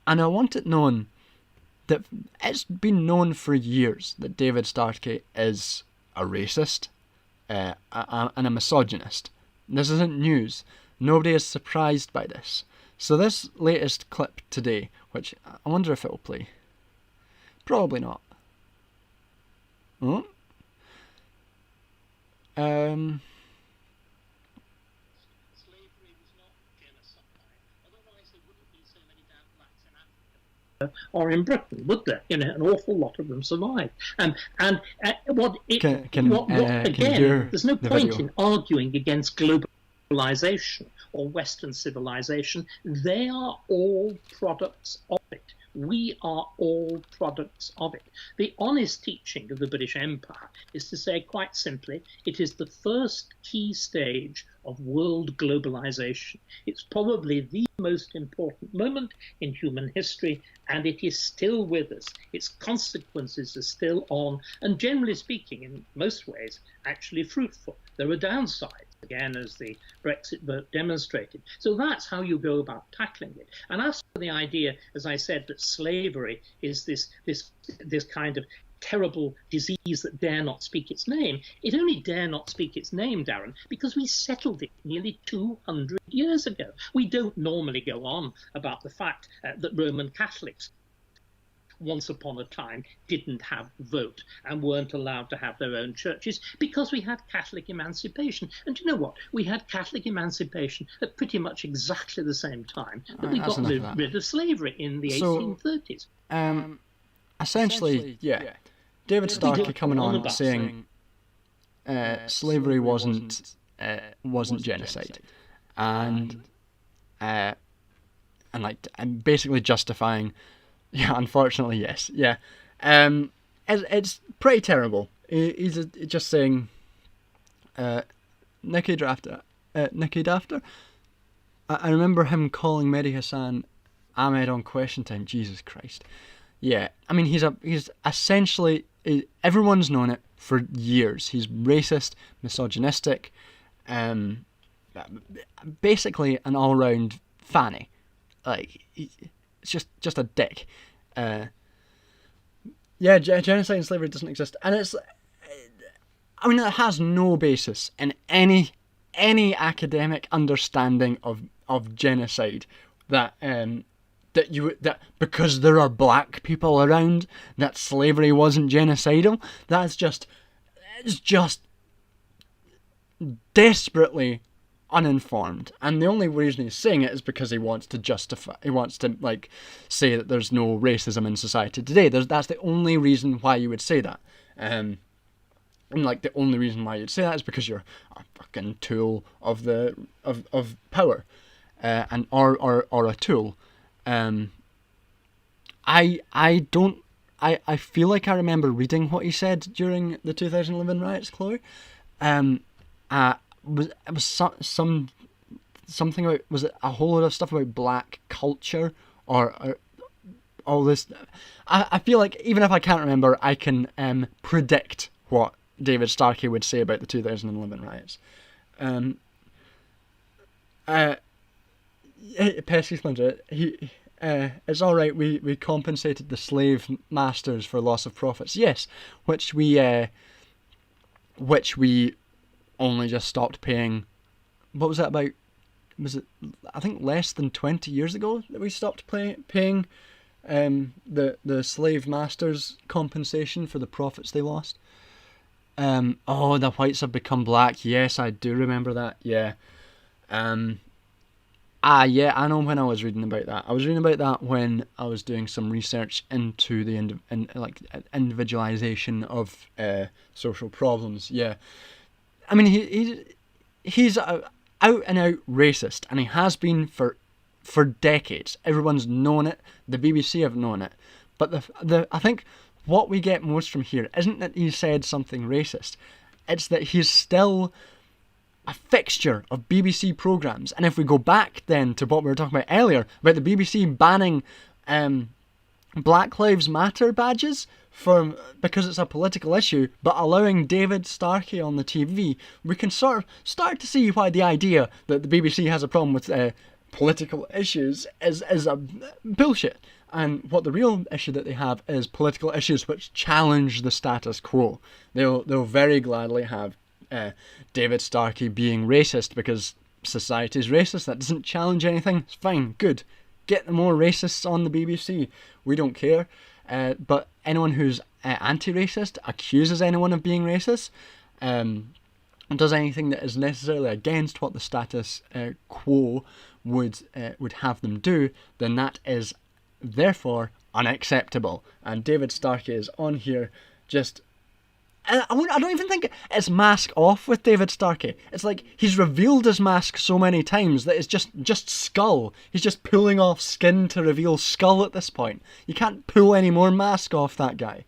and I want it known that it's been known for years that David Starkey is a racist and a misogynist. This isn't news. Nobody is surprised by this. So this latest clip today, which I wonder if it will play. Probably not. Oh. Or in Britain, would there? An awful lot of them survived. Again, there's no point in arguing against globalization or Western civilization. They are all products of it. We are all products of it. The honest teaching of the British Empire is to say, quite simply, it is the first key stage of world globalization. It's probably the most important moment in human history, and it is still with us. Its consequences are still on, and generally speaking, in most ways, actually fruitful. There are downsides, again, as the Brexit vote demonstrated. So that's how you go about tackling it. And as for the idea, as I said, that slavery is this kind of terrible disease that dare not speak its name, it only dare not speak its name, Darren, because we settled it nearly 200 years ago. We don't normally go on about the fact that Roman Catholics once upon a time didn't have vote and weren't allowed to have their own churches because we had Catholic emancipation. And you know what? We had Catholic emancipation at pretty much exactly the same time that we got rid of slavery in the 1830s. Essentially, yeah. David Starkey coming on saying slavery wasn't genocide, and and basically justifying. Yeah, unfortunately, yes. Yeah, it's pretty terrible. He's just saying, Nicky Drafter. Nicky Drafter. I remember him calling Mehdi Hassan Ahmed on Question Time. Jesus Christ. Yeah, I mean he's essentially, everyone's known it for years. He's racist, misogynistic, basically an all-round fanny. Like, it's just a dick. Yeah, genocide and slavery doesn't exist, and it has no basis in any academic understanding of genocide that because there are black people around that slavery wasn't genocidal. It's just desperately uninformed, and the only reason he's saying it is because he wants to say that there's no racism in society today. That's the only reason why you would say that. And the only reason why you'd say that is because you're a fucking tool of power, and or a tool. I feel like I remember reading what he said during the 2011 riots, Chloe. It was something about, was it a whole lot of stuff about black culture or all this? I feel like even if I can't remember, I can predict what David Starkey would say about the 2011 riots. Pesky Splinter, it's all right. We compensated the slave masters for loss of profits. Yes, which we only just stopped paying. What was that about? Was it, I think, less than 20 years ago that we stopped paying the slave masters compensation for the profits they lost? The whites have become black. Yes, I do remember that. Yeah. Yeah, I know when I was reading about that. I was reading about that when I was doing some research into the individualization of social problems. Yeah. I mean, he's out and out racist, and he has been for decades. Everyone's known it. The BBC have known it. But I think what we get most from here isn't that he said something racist. It's that he's still a fixture of BBC programmes. And if we go back then to what we were talking about earlier, about the BBC banning Black Lives Matter badges because it's a political issue, but allowing David Starkey on the TV, we can sort of start to see why the idea that the BBC has a problem with political issues is a bullshit. And what the real issue that they have is political issues which challenge the status quo. They'll very gladly have David Starkey being racist because society's racist. That doesn't challenge anything. It's fine, good. Get the more racists on the BBC. We don't care. But anyone who's anti-racist, accuses anyone of being racist, does anything that is necessarily against what the status quo would have them do, then that is therefore unacceptable. And David Starkey is on here just... I don't even think it's mask off with David Starkey. It's like he's revealed his mask so many times that it's just skull. He's just pulling off skin to reveal skull at this point. You can't pull any more mask off that guy.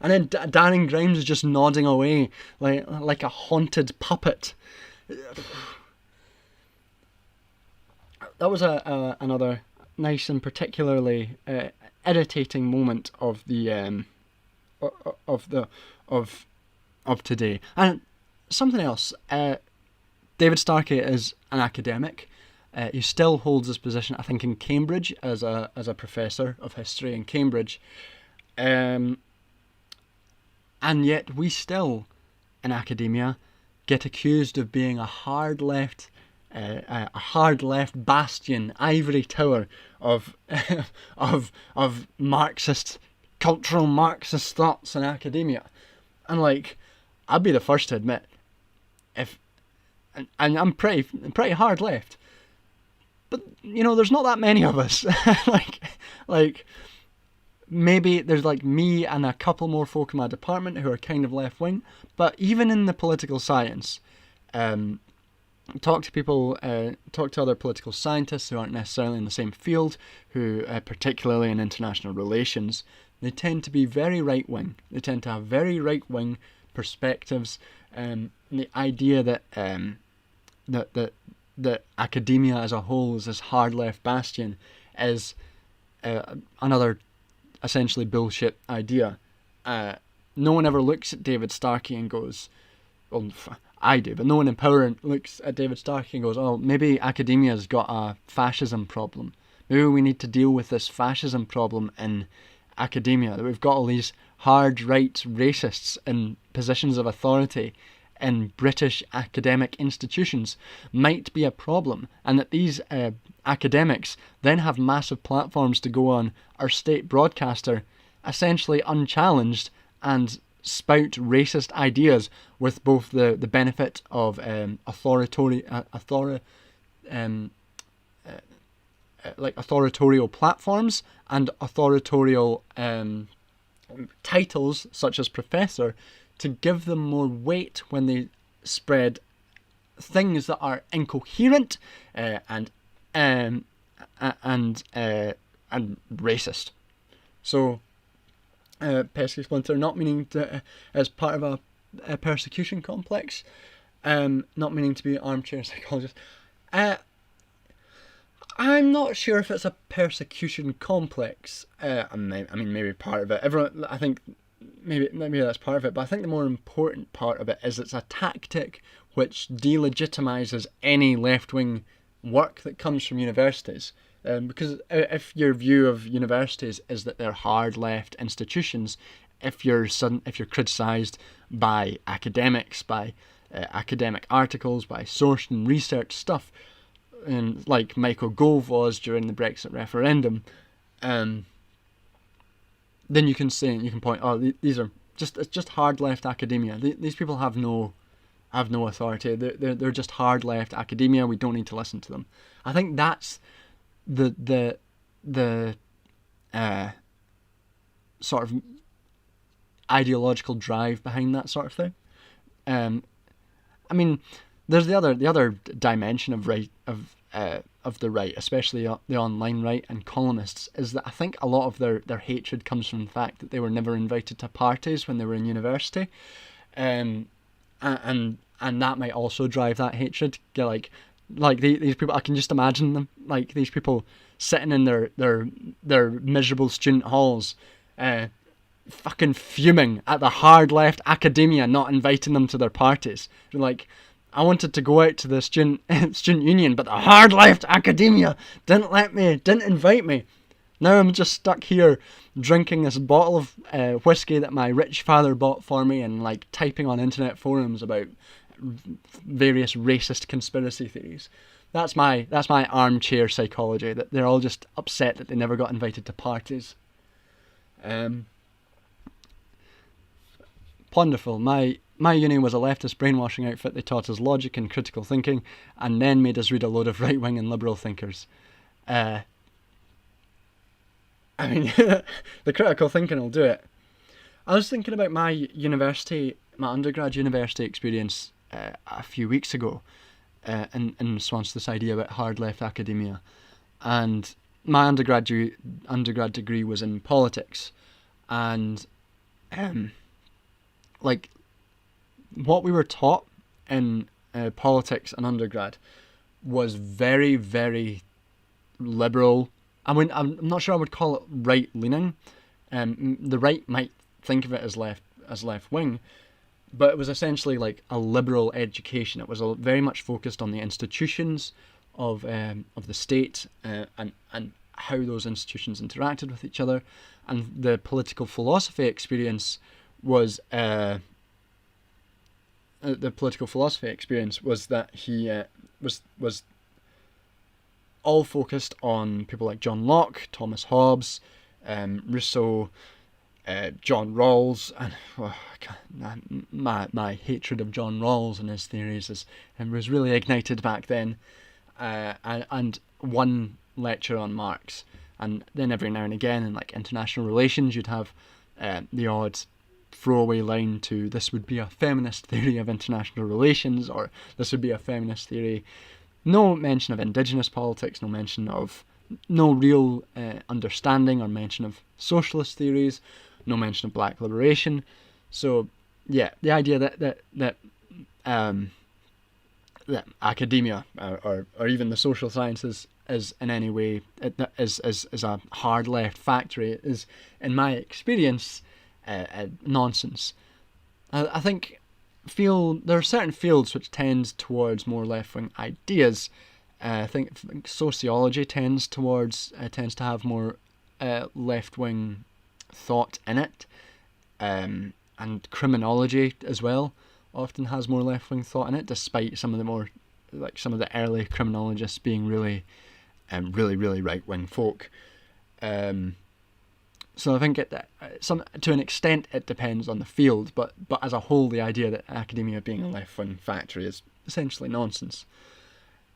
And then Darren Grimes is just nodding away like a haunted puppet. That was another nice and particularly irritating moment of the of today. And something else, David Starkey is an academic. He still holds his position, I think, in Cambridge as a professor of history in Cambridge. And yet we still, in academia, get accused of being a hard left bastion, ivory tower of Marxist, cultural Marxist thoughts in academia. And I'd be the first to admit, and I'm pretty hard left, but there's not that many of us. Maybe there's me and a couple more folk in my department who are kind of left wing, but even in the political science, talk to people, talk to other political scientists who aren't necessarily in the same field, who, particularly in international relations, they tend to be very right-wing. They tend to have very right-wing perspectives. The idea that that academia as a whole is this hard-left bastion is another essentially bullshit idea. No one ever looks at David Starkey and goes, well, I do, but no one in power looks at David Starkey and goes, oh, maybe academia's got a fascism problem. Maybe we need to deal with this fascism problem in academia, that we've got all these hard right racists in positions of authority in British academic institutions might be a problem, and that these academics then have massive platforms to go on our state broadcaster essentially unchallenged and spout racist ideas with both the benefit of authorial platforms and authorial titles such as professor, to give them more weight when they spread things that are incoherent and racist. So, pesky splinter, not meaning to as part of a persecution complex, not meaning to be an armchair psychologist. I'm not sure if it's a persecution complex. I mean, maybe part of it. Everyone, I think, maybe that's part of it. But I think the more important part of it is it's a tactic which delegitimizes any left-wing work that comes from universities. Because if your view of universities is that they're hard left institutions, if you're criticised by academics, by academic articles, by sourced and research stuff, and like Michael Gove was during the Brexit referendum, then you can point, oh, these are just hard left academia. These people have no authority. They're just hard left academia. We don't need to listen to them. I think that's the sort of ideological drive behind that sort of thing. I mean, there's the other dimension of the right, especially the online right and columnists, is that I think a lot of their hatred comes from the fact that they were never invited to parties when they were in university, and that might also drive that hatred. Like these people, I can just imagine them, like these people sitting in their miserable student halls, fucking fuming at the hard left academia not inviting them to their parties. Like, I wanted to go out to the student union, but the hard left academia didn't invite me. Now I'm just stuck here drinking this bottle of whiskey that my rich father bought for me, and like typing on internet forums about various racist conspiracy theories. That's my armchair psychology, that they're all just upset that they never got invited to parties. Wonderful. My uni was a leftist brainwashing outfit. They taught us logic and critical thinking, and then made us read a load of right-wing and liberal thinkers. I mean, the critical thinking will do it. I was thinking about my undergrad university experience a few weeks ago, in response to this idea about hard left academia, and my undergrad degree was in politics, and like what we were taught in politics and undergrad was very, very liberal. I mean, I'm not sure I would call it right leaning. The right might think of it as left wing, but it was essentially like a liberal education. It was very much focused on the institutions of the state, and how those institutions interacted with each other, and the political philosophy experience was that he was all focused on people like John Locke, Thomas Hobbes, Rousseau, John Rawls, and my hatred of John Rawls and his theories was really ignited back then, and one lecture on Marx, and then every now and again in like international relations you'd have the odd throwaway line to this would be a feminist theory of international relations, or this would be a feminist theory. No mention of indigenous politics, no real understanding or mention of socialist theories, no mention of black liberation. So yeah, the idea that academia or even the social sciences is in any way is a hard left factory is, in my experience, nonsense. I think there are certain fields which tend towards more left-wing ideas. I think sociology tends to have more left-wing thought in it, and criminology as well often has more left-wing thought in it, despite some of the early criminologists being really right-wing folk. So I think to an extent it depends on the field, but as a whole, the idea that academia being a left-wing factory is essentially nonsense.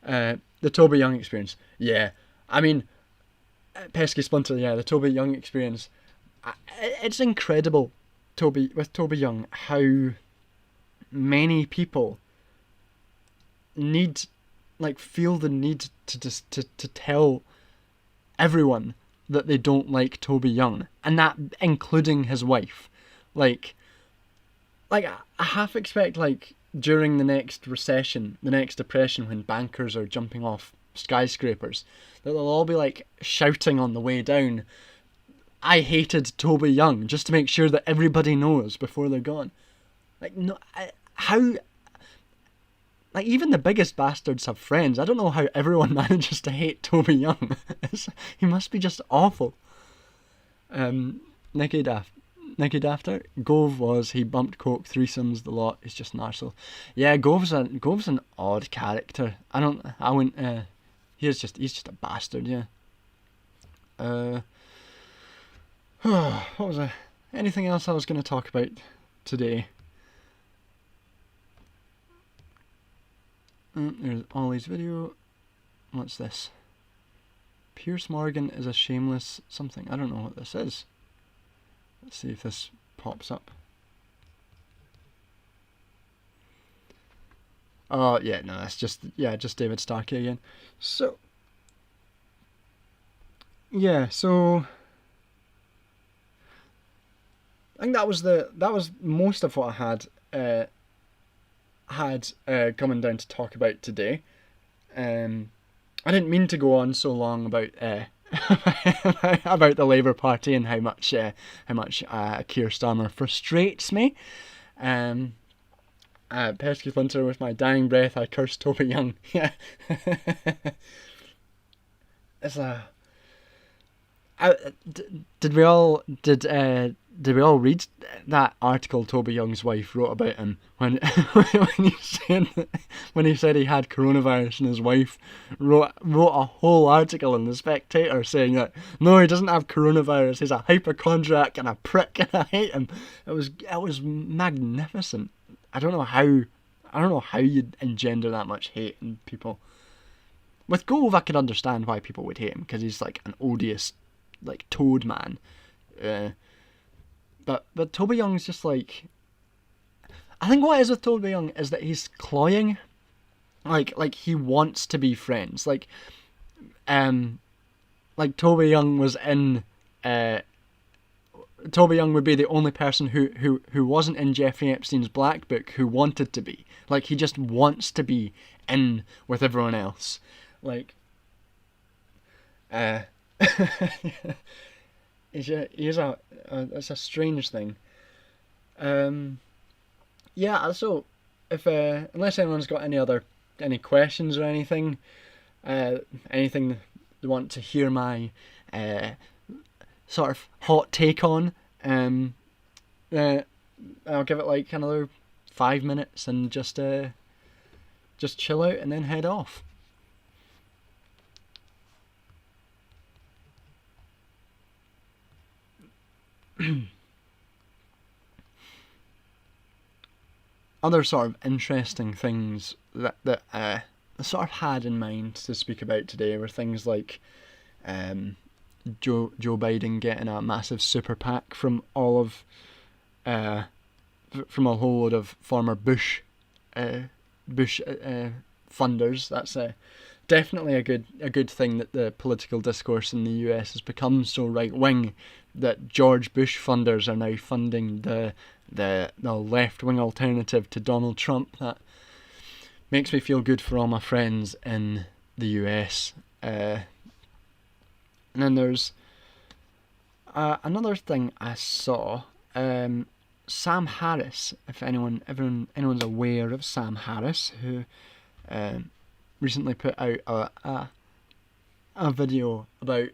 The Toby Young experience, yeah. I mean, Pesky Splinter, yeah, the Toby Young experience. It's incredible, with Toby Young, how many people feel the need to tell everyone that they don't like Toby Young, and that including his wife. Like I half expect, during the next recession, the next depression, when bankers are jumping off skyscrapers, that they'll all be shouting on the way down, I hated Toby Young, just to make sure that everybody knows before they're gone. Even the biggest bastards have friends. I don't know how everyone manages to hate Toby Young. He must be just awful. Nicky Dafter. Gove was, he bumped coke, threesomes, the lot. He's just an arsehole. Yeah, Gove's an odd character. He's just a bastard, yeah. What was anything else I was going to talk about today? There's Ollie's video. What's this? Piers Morgan is a shameless something. I don't know what this is. Let's see if this pops up. Oh, yeah, no, that's just David Starkey again. So, yeah, so I think that was most of what I had coming down to talk about today. I didn't mean to go on so long about about the Labour Party and how much Keir Starmer frustrates me. Pesky Splinter, with my dying breath I curse Toby Young. Yeah. It's did we all read that article Toby Young's wife wrote about him when he said he had coronavirus, and his wife wrote a whole article in the Spectator saying that no, he doesn't have coronavirus, he's a hypochondriac and a prick and I hate him. It was magnificent. I don't know how you'd engender that much hate in people. With Gove, I could understand why people would hate him, because he's an odious toad man. But Toby Young's just I think what is with Toby Young is that he's cloying. He wants to be friends. Toby Young was in Toby Young would be the only person who wasn't in Jeffrey Epstein's Black Book who wanted to be. He just wants to be in with everyone else. It's a strange thing. Yeah, so if unless anyone's got any questions or anything they want to hear my sort of hot take on, I'll give it another 5 minutes and just chill out and then head off. Other sort of interesting things that I sort of had in mind to speak about today were things like Joe Biden getting a massive super PAC from all of from a whole load of former Bush funders. That's definitely a good thing that the political discourse in the US has become so right wing that George Bush funders are now funding the left wing alternative to Donald Trump. That makes me feel good for all my friends in the US. And then there's another thing I saw. Sam Harris, if anyone's aware of Sam Harris, who recently put out a video about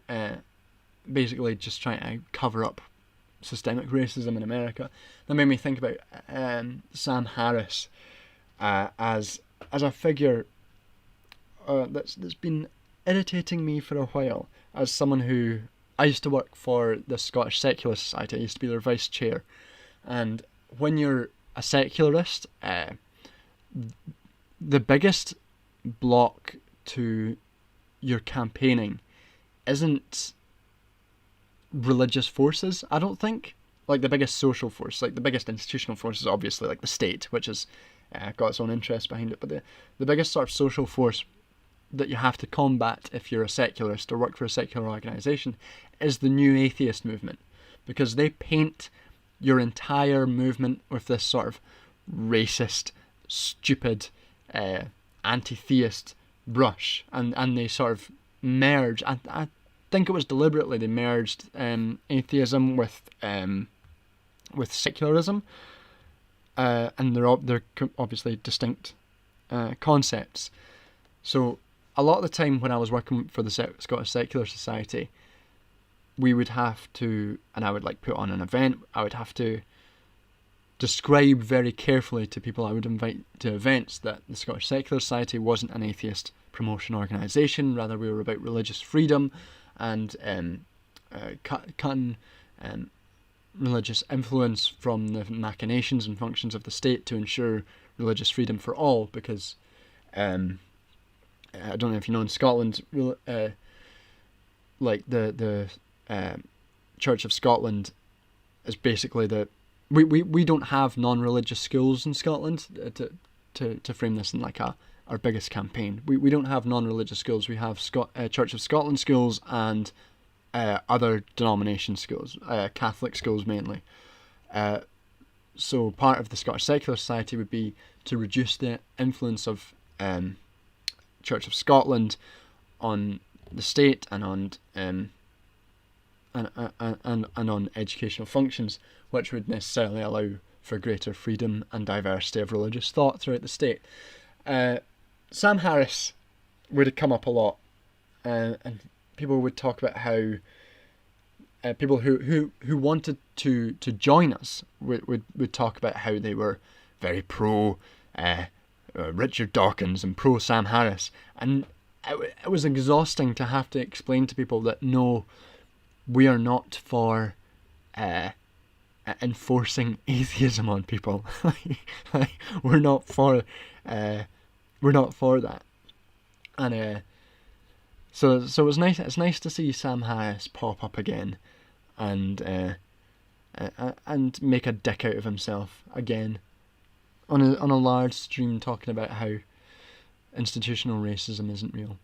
basically just trying to cover up systemic racism in America. That made me think about Sam Harris as a figure that's been irritating me for a while, as someone who I used to work for the Scottish Secular Society. I used to be their vice chair, and when you're a secularist, the biggest block to your campaigning isn't religious forces, I don't think. Like, the biggest social force, like the biggest institutional force is obviously like the state, which has got its own interests behind it, but the biggest sort of social force that you have to combat if you're a secularist or work for a secular organisation is the new atheist movement, because they paint your entire movement with this sort of racist, stupid, anti-theist brush, and they sort of merge. I think it was deliberately they merged atheism with secularism, and they're obviously distinct concepts. So a lot of the time when I was working for the Scottish Secular Society, we would have to, and I would like put on an event, I would have to describe very carefully to people I would invite to events that the Scottish Secular Society wasn't an atheist promotion organisation, rather we were about religious freedom and cutting religious influence from the machinations and functions of the state to ensure religious freedom for all, because I don't know if you know, in Scotland, like the Church of Scotland is basically we don't have non-religious schools in Scotland. To frame this in like our biggest campaign, we don't have non-religious schools. We have Church of Scotland schools and other denomination schools, Catholic schools mainly. So part of the Scottish Secular Society would be to reduce the influence of Church of Scotland on the state and on and on educational functions, which would necessarily allow for greater freedom and diversity of religious thought throughout the state. Sam Harris would have come up a lot, and people would talk about how people who wanted to join us would talk about how they were very pro Richard Dawkins and pro Sam Harris, and it was exhausting to have to explain to people that no, we are not for enforcing atheism on people. We're not for that. And so it was nice. It's nice to see Sam Harris pop up again, and make a dick out of himself again on a large stream, talking about how institutional racism isn't real.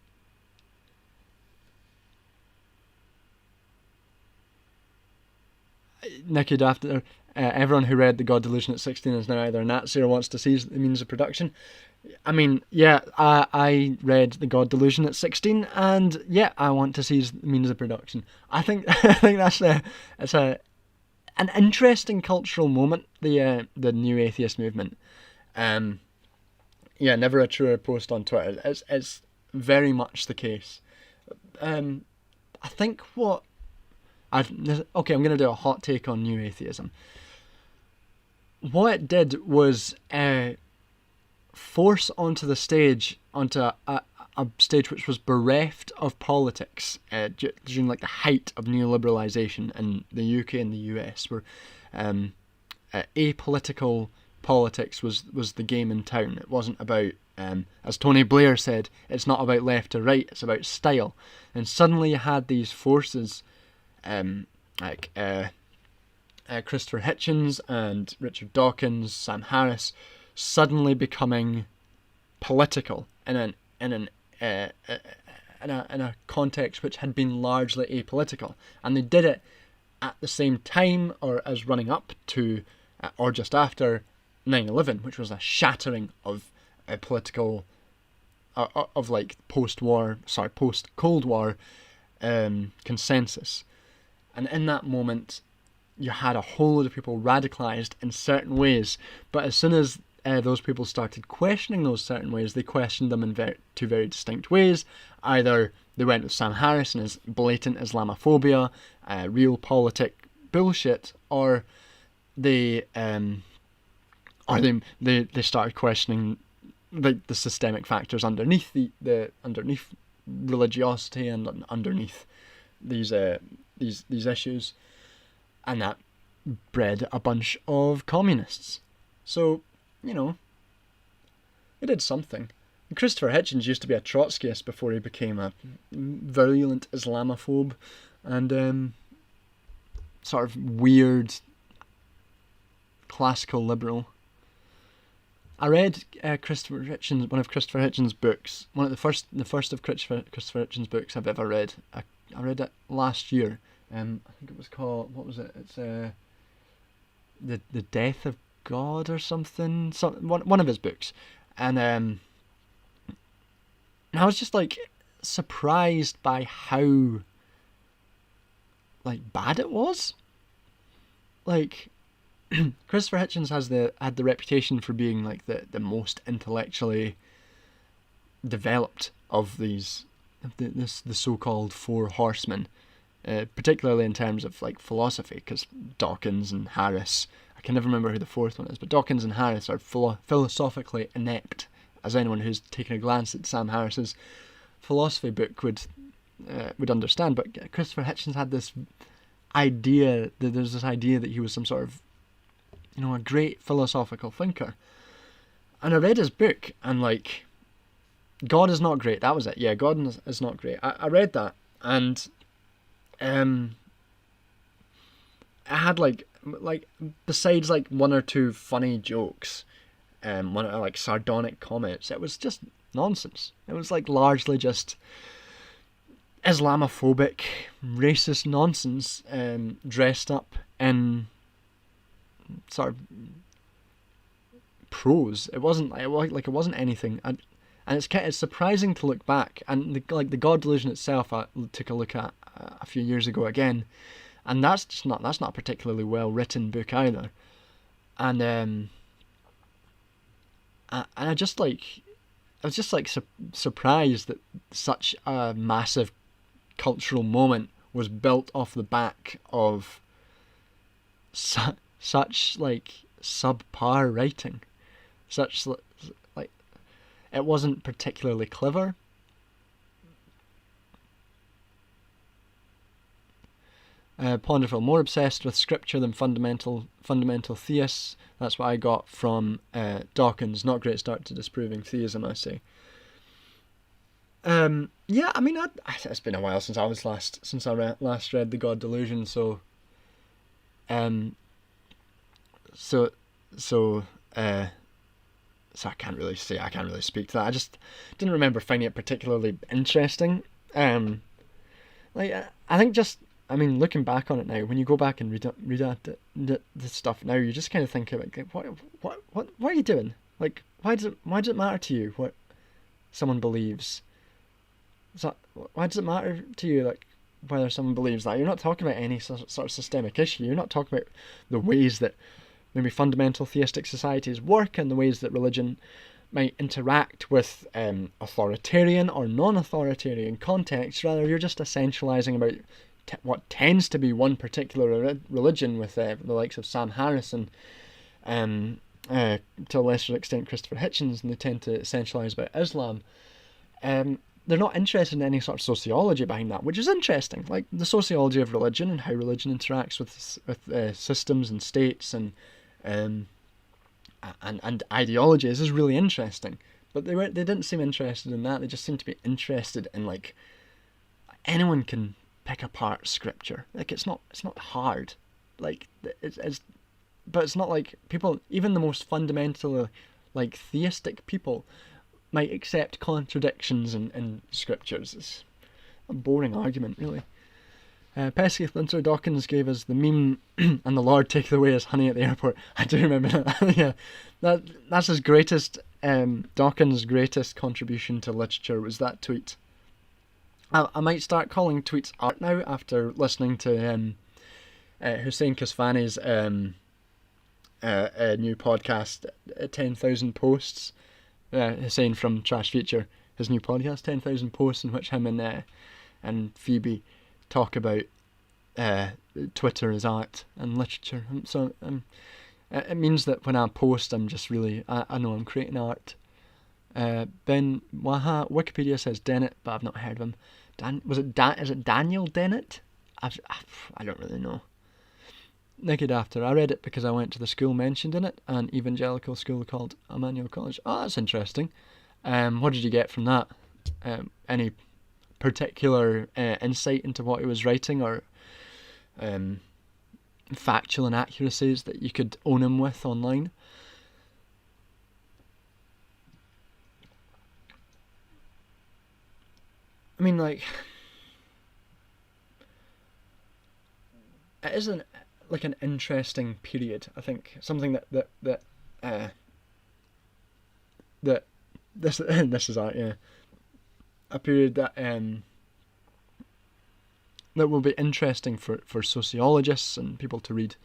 Nicky Dafter, everyone who read The God Delusion at 16 is now either a Nazi or wants to seize the means of production. I mean, yeah, I read The God Delusion at 16, and yeah, I want to seize the means of production. I think that's an interesting cultural moment, the new atheist movement. Yeah, never a truer post on Twitter. It's very much the case. I think what I'm going to do a hot take on new atheism. What it did was force onto the stage, onto a stage which was bereft of politics during like the height of neoliberalisation in the UK and the US, where apolitical politics was the game in town. It wasn't about, as Tony Blair said, it's not about left or right, it's about style. And suddenly you had these forces like Christopher Hitchens and Richard Dawkins, Sam Harris, suddenly becoming political in a context which had been largely apolitical, and they did it at the same time or as running up to or just after 9/11, which was a shattering of political of like post-Cold War consensus. And in that moment, you had a whole lot of people radicalized in certain ways, but as soon as those people started questioning those certain ways, they questioned them in two very distinct ways. Either they went with Sam Harris and his blatant Islamophobia, realpolitik bullshit, or they started questioning the systemic factors underneath the underneath religiosity and underneath these issues, and that bred a bunch of communists. So, you know, it did something. Christopher Hitchens used to be a Trotskyist before he became a virulent Islamophobe and sort of weird classical liberal. I read Christopher Hitchens, one of Christopher Hitchens' books, one of the first of Christopher Hitchens' books I've ever read. I read it last year. I think it was called, what was it? It's the Death of God or something. One of his books, and I was just like surprised by how like bad it was. Like Christopher Hitchens had the reputation for being like the most intellectually developed of the so-called four horsemen, particularly in terms of like philosophy, because Dawkins and Harris, I can never remember who the fourth one is, but Dawkins and Harris are philosophically inept, as anyone who's taken a glance at Sam Harris's philosophy book would understand. But Christopher Hitchens had this idea that there's this idea that he was some sort of, you know, a great philosophical thinker. And I read his book, and like, God is not great. That was it. Yeah, God is not great. I read that, and I had like besides like one or two funny jokes, one or like sardonic comments, it was just nonsense. It was like largely just Islamophobic, racist nonsense, dressed up in sort of prose. It wasn't anything. And it's surprising to look back, and the God Delusion itself, I took a look at a few years ago again, and that's not a particularly well written book either. And I was just surprised that such a massive cultural moment was built off the back of such like subpar writing. Such like, it wasn't particularly clever. Ponderful, more obsessed with scripture than fundamental theists. That's what I got from Dawkins. Not great start to disproving theism, I say. Yeah, I mean, it's been a while since I last read The God Delusion, so I can't really speak to that. I just didn't remember finding it particularly interesting. I think looking back on it now, when you go back and read the stuff now, you just kind of think about like, what are you doing? Like, why does it matter to you what someone believes? Why does it matter to you like whether someone believes that? You're not talking about any sort of systemic issue. You're not talking about the ways that maybe fundamental theistic societies work and the ways that religion might interact with authoritarian or non-authoritarian contexts. Rather, you're just essentializing about what tends to be one particular religion with the likes of Sam Harris and to a lesser extent Christopher Hitchens, and they tend to essentialize about Islam. They're not interested in any sort of sociology behind that, which is interesting. Like the sociology of religion and how religion interacts with systems and states and ideologies is really interesting. But they didn't seem interested in that. They just seemed to be interested in anyone can pick apart scripture. Like it's not hard. like but it's not like people, even the most fundamental like theistic people, might accept contradictions in scriptures. It's a boring argument, really. Pesky Flinter Dawkins gave us the meme and the Lord take away his honey at the airport. I do remember that. Yeah, that's his greatest, Dawkins' greatest contribution to literature was that tweet. I might start calling tweets art now after listening to Hussein Kasfani's new podcast, 10,000 Posts. Hussein from Trash Future, his new podcast, 10,000 Posts, in which him and Phoebe talk about Twitter as art and literature. So it means that when I post, I'm just really, I know I'm creating art. Ben Waha, Wikipedia says Dennett, but I've not heard of him. Is it Daniel Dennett? I don't really know. Naked After, I read it because I went to the school mentioned in it, an evangelical school called Emmanuel College. Oh, that's interesting. What did you get from that? Any particular insight into what he was writing, or factual inaccuracies that you could own him with online? I mean, like, it isn't like an interesting period. I think something that this this is art, yeah. A period that that will be interesting for sociologists and people to read.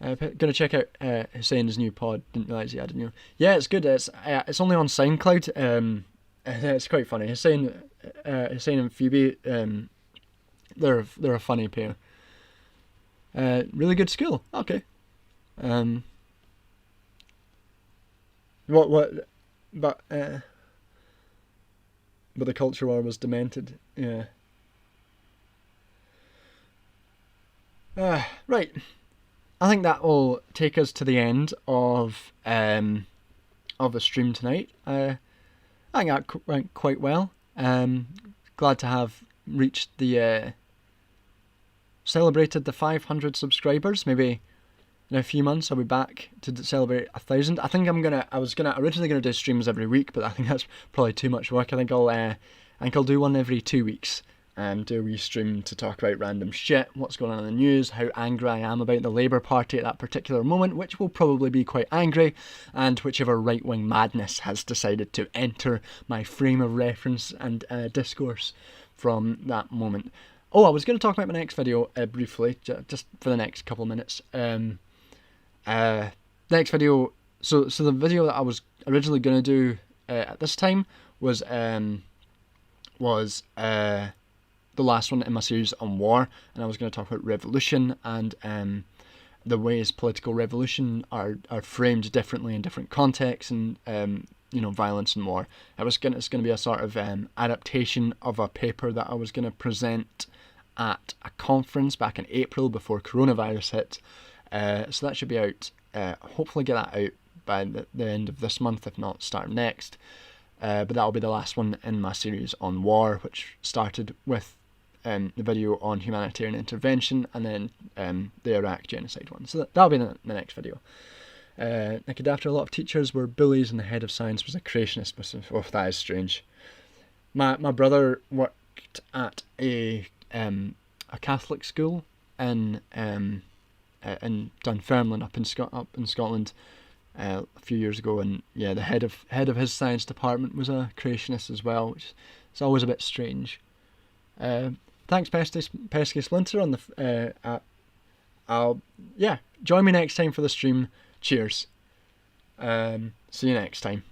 Gonna check out Hussein's new pod. Didn't realise he had a new. Yeah, it's good. It's only on SoundCloud. It's quite funny. Hussein and Phoebe, they're a funny pair. Really good school. Okay. But the culture war was demented. Yeah. Right. I think that will take us to the end of the stream tonight. I think that went quite well. Glad to have reached the celebrated the 500 subscribers. Maybe in a few months I'll be back to celebrate 1,000. I think I was originally gonna do streams every week, but I think that's probably too much work. I think I'll do one every 2 weeks and do a wee stream to talk about random shit, what's going on in the news, how angry I am about the Labour Party at that particular moment, which will probably be quite angry, and whichever right-wing madness has decided to enter my frame of reference and discourse from that moment. Oh, I was going to talk about my next video briefly, just for the next couple of minutes. Next video, so the video that I was originally going to do at this time was the last one in my series on war, and I was going to talk about revolution and the ways political revolution are framed differently in different contexts, and violence and war. It's going to be a sort of adaptation of a paper that I was going to present at a conference back in April before coronavirus hit. So that should be out. Hopefully get that out by the end of this month, if not start next. But that'll be the last one in my series on war, which started with the video on humanitarian intervention, and then the Iraq genocide one. So that'll be the next video. Naked After, a lot of teachers were bullies and the head of science was a creationist. Oh, that is strange. My brother worked at a Catholic school in Dunfermline up in Scotland a few years ago, and yeah, the head of his science department was a creationist as well, which is always a bit strange. Thanks, Pesky Splinter on the join me next time for the stream. Cheers. See you next time.